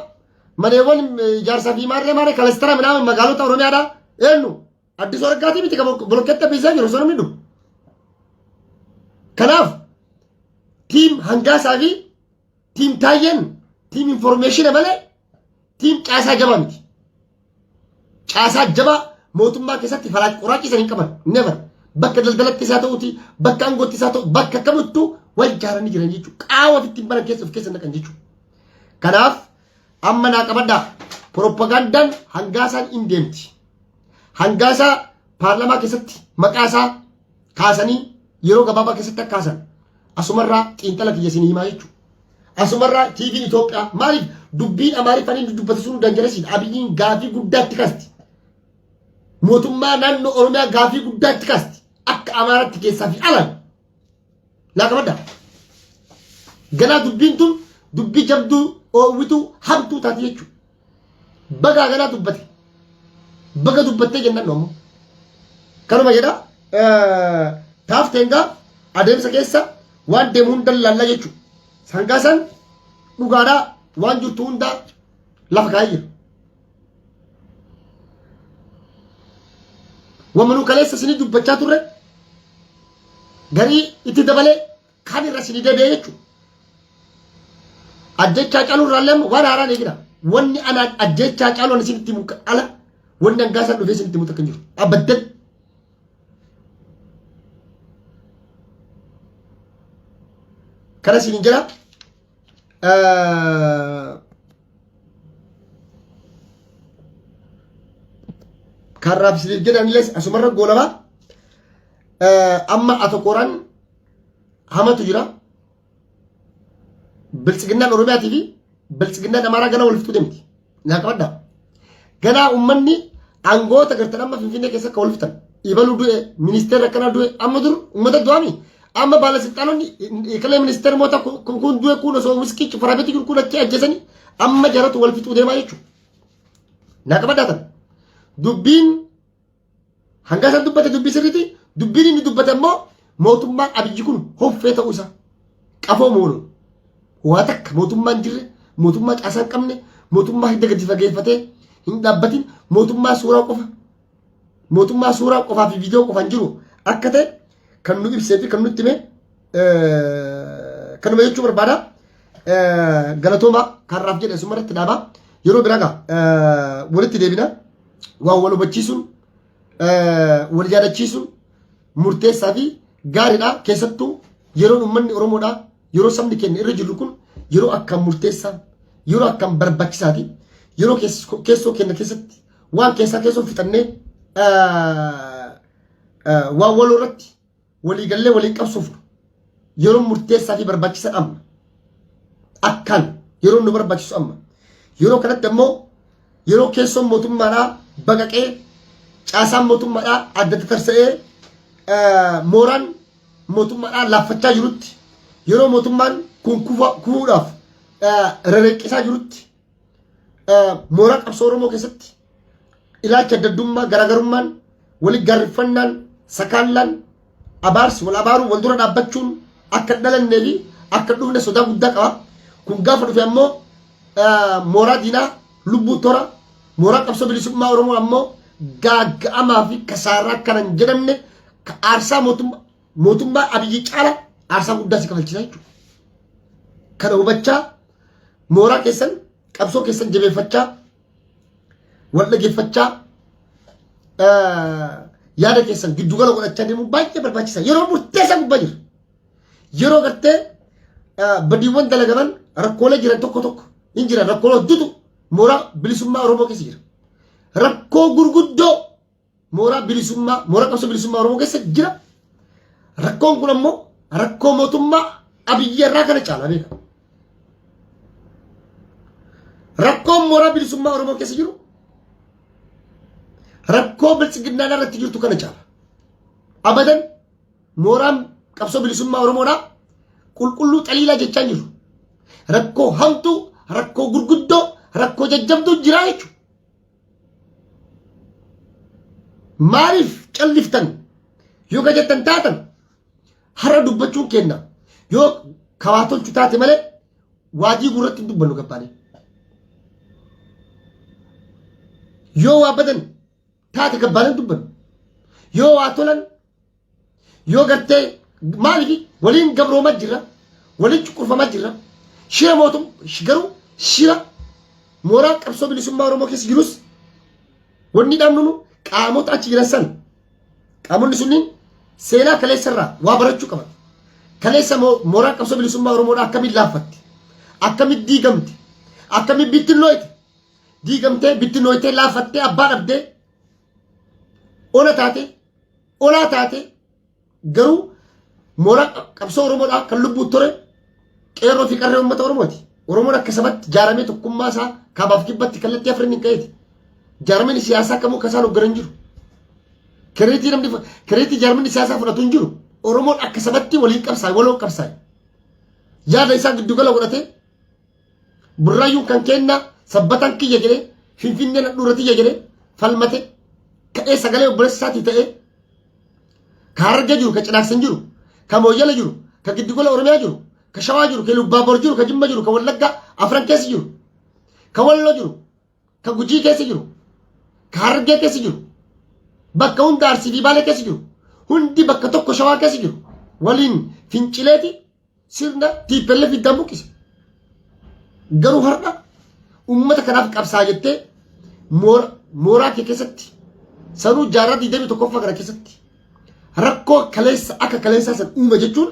maneewwan ijaarsaa fi maarree kalastara minaamin magaalota Oromiyaadhaa ennu addisoo raggaatii miti kan bolokkeetti eebbisiisaa jiru osoo namni dhufu. Kanaaf tiim hangaasaa fi tiim taayeen tiim informeeshina malee tiim caasaa jabaa miti. Caasaa jabaa mootummaa keessatti qoraachisan hin qaban never bakka daldalatti isaa ta'uuti bakka aangootti isaa ta'u bakka kamittuu wal ijaaranii jiran jechuudha. Qaawwa ittiin baran keessa of keessa naqan jechuudha. Kanaaf amma naa qabaddaa propagandaan hangaasaan hin deemti. Hangaasaa paarlamaa keessatti maqaasaa kaasanii yeroo gabaabaa keessatti akkaasan asumarraa xiinxala kiyya isin himaa jechuudha. Asumarraa TV Itoophiyaa maaliif dubbiin Amaariffaan dubbatu sun dangeresiidha. Abiyyiin gaafii guddaatti kasti. Mootummaa naannoo Oromiyaa gaafii guddaatti kasti. Akka Amaaraatti keessaa fi alan. Laa qabaddaa. Ganaa dubbiin tun dubbii jabduu oowwituu hamtuu taate jechuudha. Bagaa ganaa dubbate. Baga dubbattee jennaan ammoo. Kanuma jedha taaftengaa adeemsa keessa waan deemu hunda laallaa jechuudha. Hangaasan dhugaadhaa waan jirtu hundaa lafa kaa'ee jira. Wamanuu kaleessa isinii dubbachaa turre garii itti dabalee kan irra sini deebi'ee jechuudha. Ajjechaa caaluu irraallee waan haaraan eegina. Wanni ana ajjechaa caaluu ani isinitti himu ala wanni hangaasan dhufee isinitti himu takka hin jiru. Abaddan. Kana isinin jira. Karraaf isiniif jedhanillee asumarra goolabaa. Amma atokooraan hamatu jira. Bilchiginnaan Oromiyaatii fi bilchiginnaan Amaaraa gana wal fixuu deemti. Naa qabaddaa. Ganaa uummanni aangoota gartan amma Finfinnee keessa akka wal fixan. Ibaluu du'e, ministeerri akkanaa du'e, amma dur uummata du'aami. Amma baalasinxaanonni kalee ministeerri moota kun du'e kun osoo wiskii farabeetti jiru kun achi ajjeesanii amma jaratu wal fixuu deemaa jechuudha. Naa qabaddaa tan. Dubbiin hanga isaan dubbate dubbii sirriiti. Dubbiin inni dubbate immoo mootummaan Abiyyi kun hoffee ta'uu isaa. Qafoo moonu. Waa takka mootummaan jirre, mootummaa caasaa hin qabne, mootummaa hidda gadi fageeffatee hin dhaabbatin, mootummaa suuraa qofa. Mootummaa suuraa qofaa fi viidiyoo qofaan jiru akka ta'e kan nu ibsee fi kan nutti hime kanuma jechuu barbaada. Galatooma karraaf jedhe asumarratti dhaabaa. Yeroo biraa gaa walitti deebina. Waan wal hubachiisuun, wal jaalachiisuun murteessaa fi gaariidha. Keessattuu yeroo uummanni Oromoodhaa yeroo sabni keenya irra jirru kun yeroo akkaan murteessaa, yeroo akkaan barbaachisaati. Yeroo keessoo keenya keessatti waan keessoo fixannee waan waloo irratti walii gallee waliin qabsuuf yeroo murteessaa fi barbaachisaa amma. Akkaan yeroo nu barbaachisu amma. Yeroo kanatti ammoo yeroo keessoon mootummaadhaa baqaqee caasaan mootummaadhaa adda tarsa'ee mooraan mootummaadhaa laaffachaa jirutti yeroo mootummaan kun kufuudhaaf rereeqisaa jirutti mooraa qabsoo Oromoo keessatti ilaalcha addaddummaa garaagarummaan waliin gaarrifannaan sakaallaan abaarsi wal abaaruu wal dura dhaabbachuun akka dhalannee fi akka dhufne sodaa guddaa qaba. Kun gaafa dhufe ammoo mooraa diinaa lubbuu tora mooraa qabsoo bilisummaa Oromoo ammoo gaaga'amaa fi kasaaraa kanan jedhamne aarsaa mootummaa Abiyyi caala aarsaa guddaa si kafalchisaa jechuudha. Kana hubachaa mooraa keessan qabsoo keessan jabeeffachaa wal dhageeffachaa yaada keessan giddugala godhachaa deemuu baay'ee barbaachisaa. Yeroo murteessaa gubbaa jira. Yeroo gartee badiiwwan dalagaman rakkoolee jiran tokko hin jiran rakkoolee hedduutu mooraa bilisummaa Oromoo keessa jira. Rakkoo gurguddoo mooraa qabsoo bilisummaa Oromoo keessa jira. Rakkoon kun ammoo rakkoo mootummaa Abiyyi irraa kana caalaa beeka. Rakkoon mooraa bilisummaa Oromoo keessa jiru rakkoo bilchiginnaa irratti jirtu kana caala. Abadan mooraan qabsoo bilisummaa Oromoodhaa qulqulluu xaliilaa jechaa jiru. Rakkoo hamtuu, rakkoo gurguddoo, rakkoo jajjabduu jira jechuudha. Maaliif calliftan yoo gajattan taatan har'a dubbachuun kenna yoo kawaa tolchu taate malee waajii gurratti hin dubbannu gabbaane. Yoo waa badan taate gabbaane dubbannu. Yoo waa tolan yoo gartee maaliif waliin gabroomaa jirra waliin cuqqurfamaa jirra. Shira garuu shira mooraa qabsoo bilisummaa Oromoo keessa jirus wanni dhaabnu qaamota achi jiran san qaamonni sunniin seenaa kaleessarraa waa barachuu qaban. Kaleessa mooraa qabsoo bilisummaa Oromoodhaa akkamiin laaffatte, akkamiin diigamte, akkamiin bittinnooyte, diigamtee bittinnooytee laaffattee abbaa dhabdee olaa taate garuu mooraa qabsoo Oromoodhaa kan lubbuu ture qeerroo fi qarree uummata Oromooti. Oromoon akka sabatti jaaramee tokkummaa isaa kaabaaf kibbatti kallattii afran hin ka'eeti. Jaarameen siyaasaa kamuu kasaan hoggaran jiru. Kireetii jaarameen siyaasaa fudhatu hin jiru. Oromoon akka sabatti waliin qabsaa'e waloo qabsaa'e. Yaada isaa giddugala godhatee burraayyuun kan kennaa sabbataan kiyya jedhee finfinnee nadhuuratiyya jedhee falmate ka'ee sagalee obboleessa isaatii ta'ee ka Harargee jiru, ka Cinaaksan jiru, ka Mooyyala jiru, ka giddugala Oromiyaa jiru, ka Shawaa jiru, ka Lubbaaboor jiru, ka Jimma jiru, ka Wallaggaa afran keessa jiru, ka Walloo jiru, ka Gujii keessa jiru, ka Harargee keessa jiru, bakka hunda Arsii fi Baalee keessa jiru, hundi bakka tokko Shawaa keessa jiru, waliin fincileeti sirna TPLF iddaan buqqise. Garuu har'a uummata kanaaf qabsaa jettee mooraa kee keessatti sanuu jaarraa 21ffaa kana keessatti rakkoo kaleessa akka kaleessaa san uuma jechuun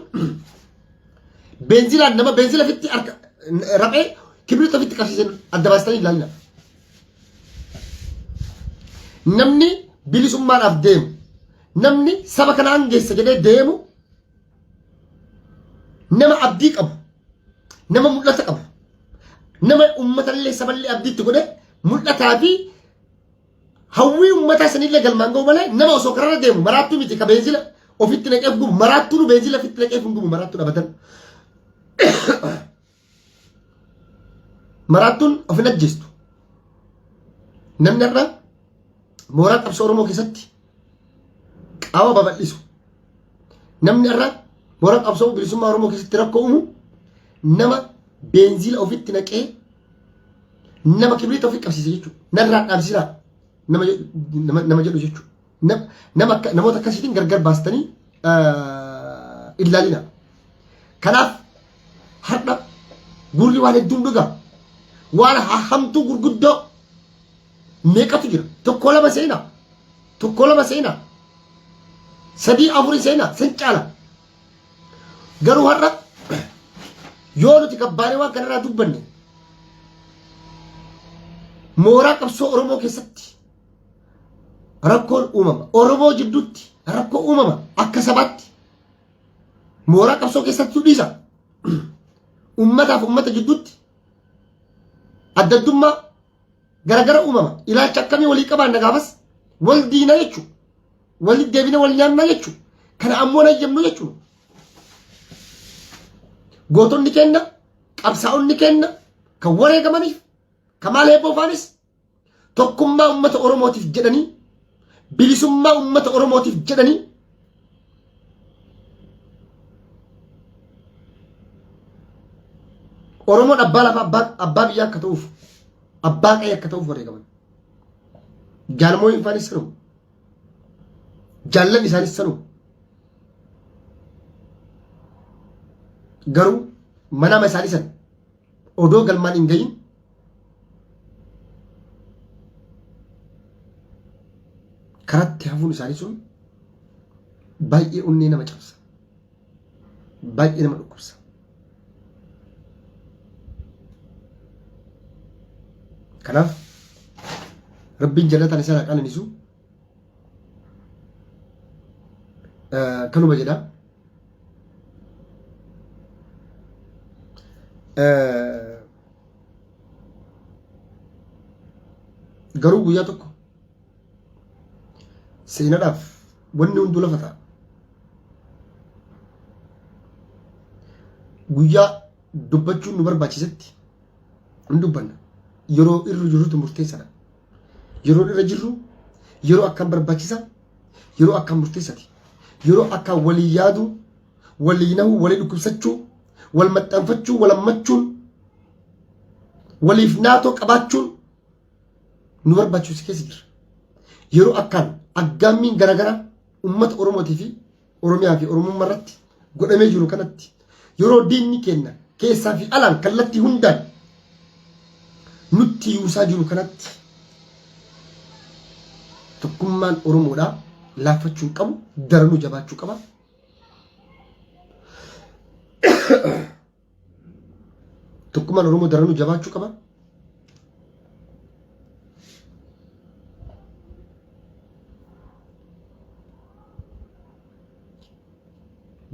beenzilaan nama beenzila fitti raphee kibrita fitti qabsiisan adda baastanii ilaalina. Namni bilisummaadhaaf deemu namni saba kana hangeessa jedhee deemu nama abdii qabu nama mul'ata qabu nama uummatallee saballee abdiitti godhe mul'ataa fi hawwii uummataa sanillee galmaan ga'u malee nama osoo kararra deemu maraattuu miti ka beenzila ofitti naqeef gubu maraattuu nu beenzila ofitti naqeef hin gubu maraattuu dhabatan maraattuun ofin ajjeestu namni har'a mooraa qabsoo Oromoo keessatti qaama babal'isu namni har'a mooraa qabsoo bilisummaa Oromoo keessatti rakkoo uumu nama beenzila ofitti naqee nama kibriita ofii qabsiise jechuudha. Narraa dhaabsisaa nama jedhu jechuudha. Namoota akkasiitiin gargar baastanii ilaalina. Kanaaf har'a gurri waan hedduun dhugaa waan hamtuu gurguddoo meeqatu jira. Tokko lama seenaa sadii afurii seenaa san caala. Garuu har'a yoo nuti kabbaanee waan kanarraa dubbanne mooraa qabsoo Oromoo keessatti rakkoon uumama. Oromoo jidduutti rakkoo uumama akka sabaatti mooraa qabsoo keessatti dhiisa. Uummataaf uummata jidduutti adda addummaa garagara uumama. Ilaalcha akkamii walii qabaanna gaafas wal diina jechuudha. Wal deebina wal nyaannaa jechuudha. Kana ammoo nayyamnu jechuudha. Gootonni kenna qabsaa'onni kenna kan wareegamaniif kan maal heeboofaanis tokkummaa uummata Oromootiif jedhanii bilisummaa uummata Oromootiif jedhanii Oromoon abbaa lafa abbaa biyyaa akka ta'uuf abbaa qe'ee akka ta'uuf wareegaman. Jaalmoo hin faanis sanuu jaallan isaanis sanuu garuu manama isaanii san odoo galmaan hin gahin karatti hafuun isaanii sun baay'ee onnee nama cabsa. Baay'ee nama dhukkubsa. Kanaaf rabbiin jannataan isaan qananiisu kanuma jedha. Garuu guyyaa tokko seenaadhaaf wanni hunduu lafa ta'a. Guyyaa dubbachuun nu barbaachisetti hin dubbanna. Yeroo irra jirrutu murteessaadha. Yeroo irra jirru yeroo akkam barbaachisa, yeroo akkam murteessaati. Yeroo akkaan walii yaadu, walii nahu, walii dhukkubsachuu, wal maxxanfachuu, wal hammachuun, waliif naatoo qabaachuun nu barbaachisu keessa jira. Yeroo akkaan aggaammiin garagaraa uummata Oromootii fi Oromiyaa fi Oromummaa irratti godhamee jiru kanatti yeroo diinni kenna keessaa fi alaan kallattii hundaan nutti yuusaa jiru kanatti tokkummaan Oromoodhaa laaffachuu qabu, daranuu jabaachuu qaba. Tokkummaan Oromoo daranuu jabaachuu qaba.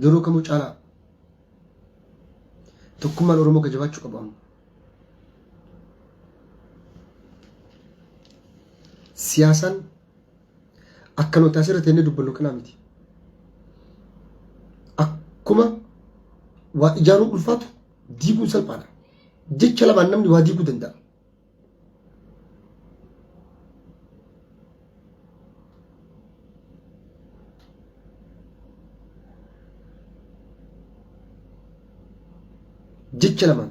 Yeroo kamuu caalaa tokkummaan Oromoo ka jabaachuu qabu. Siyaasaan akka nuti asirratti inni dubbannu kanaa miti. Akkuma waa ijaaruun ulfaatu diiguun salphaadha. Jecha lamaan namni waa diiguu danda'a. Jecha lamaan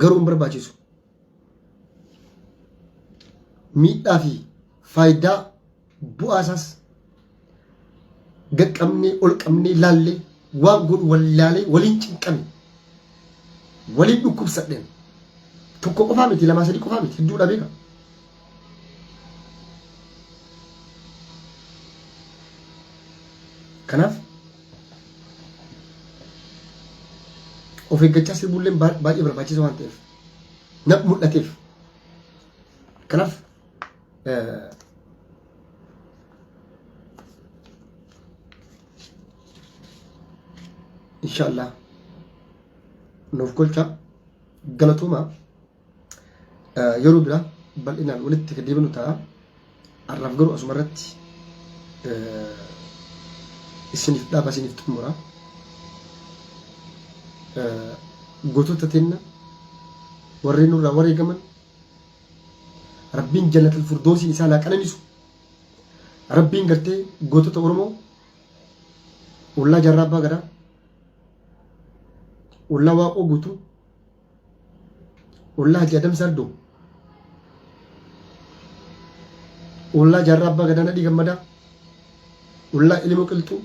garuu hin barbaachisu. Miidhaa fi faayidaa bu'aa isaas gaqqabnee ol qabnee laallee waan godhu wallaalee waliin cinqame waliin dhukkubsadheen tokko qofaa miti lamaa sadii qofaa miti hedduudha beeka. Kanaaf of eeggachaa sirbuulleen baay'ee barbaachisa waan ta'eef naf mul'ateef kanaaf inshallah nuuf golcha galatooma yeroo biraa bal'inaan walitti deebinu ta'a. Har'aaf garuu asuma irratti isiniif dhaaba isiniif xumura. Gootota teenna warreen nurraa wareegaman rabbiin jannatul firdoosii isaa haa qananiisu. Rabbiin gartee gootota Oromoo ollaa Jaarraa Abbaa Gadaa, ollaa Waaqoo Guutuu, ollaa Hajji Adam Sardoo, ollaa Jaarraa Abbaa Gadaa Nadhii Gammadaa, ollaa Ilimoo Qilxuu,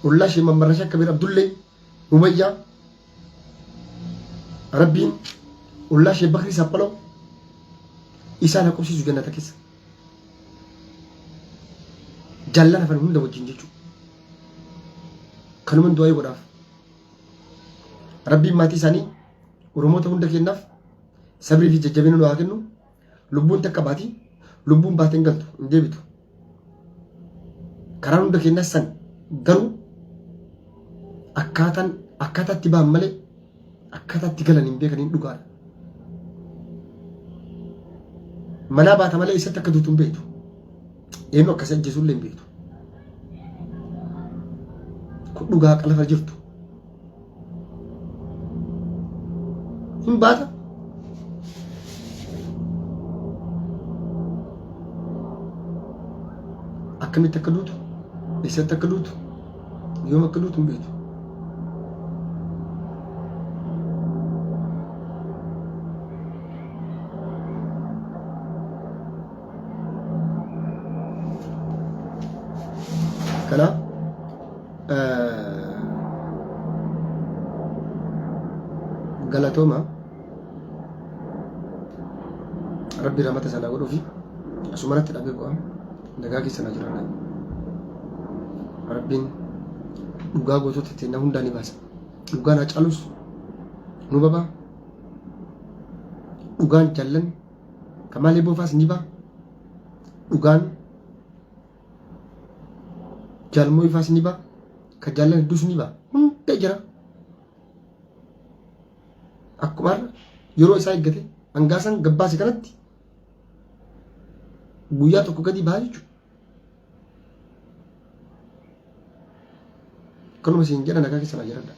ollaa Sheeman Marrashaa Kabir Abdullee Mubayyaa, Rabbiin ollaa Sheek Bakrii Saaphaloo isaan haa qubsiisu jannata keessa. Jaallan hafan hunda wajjin jechuudha. Kanumaan du'aa godhaaf. Rabbiin maatii isaanii Oromoota hunda kennaaf sabrii fi jajjabina nu haa kennu. Lubbuun takka baatii lubbuun baateen galtu hin deebitu. Karaa hunda kennaas san garuu akkaataatti ba'an malee akkaataatti galan hin beekaniin dhugaadha. Manaa baata malee isatti akka duutu hin beektu. Eenyu akkas ajjeesullee hin beektu. Kun dhugaa qalafa jirtu. Hin baata. Akkamitti akka duutu, eessatti akka duutu, yoom akka duutu hin beektu. Kanaaf galatooma Rabbi rahmata sana godhuu fi asumarratti dhabee bu'aa nagaa keessa na jiraadha. Rabbiin dhugaa gootota itti na hundaa ni baasa. Dhugaan haa caalus nu babaa. Dhugaan jaallan kamaalee boofaas ni ba'a. Dhugaan jaalmoo ifaas ni ba'a. Ka jaallan hedduus ni ba'a. Hunda jira. Akkuma yeroo isaa eeggate hangaasan gabbaase kanatti guyyaa tokko gadi ba'a jechuudha. Kanuma isin jedha nagaa keessa na jiraadha.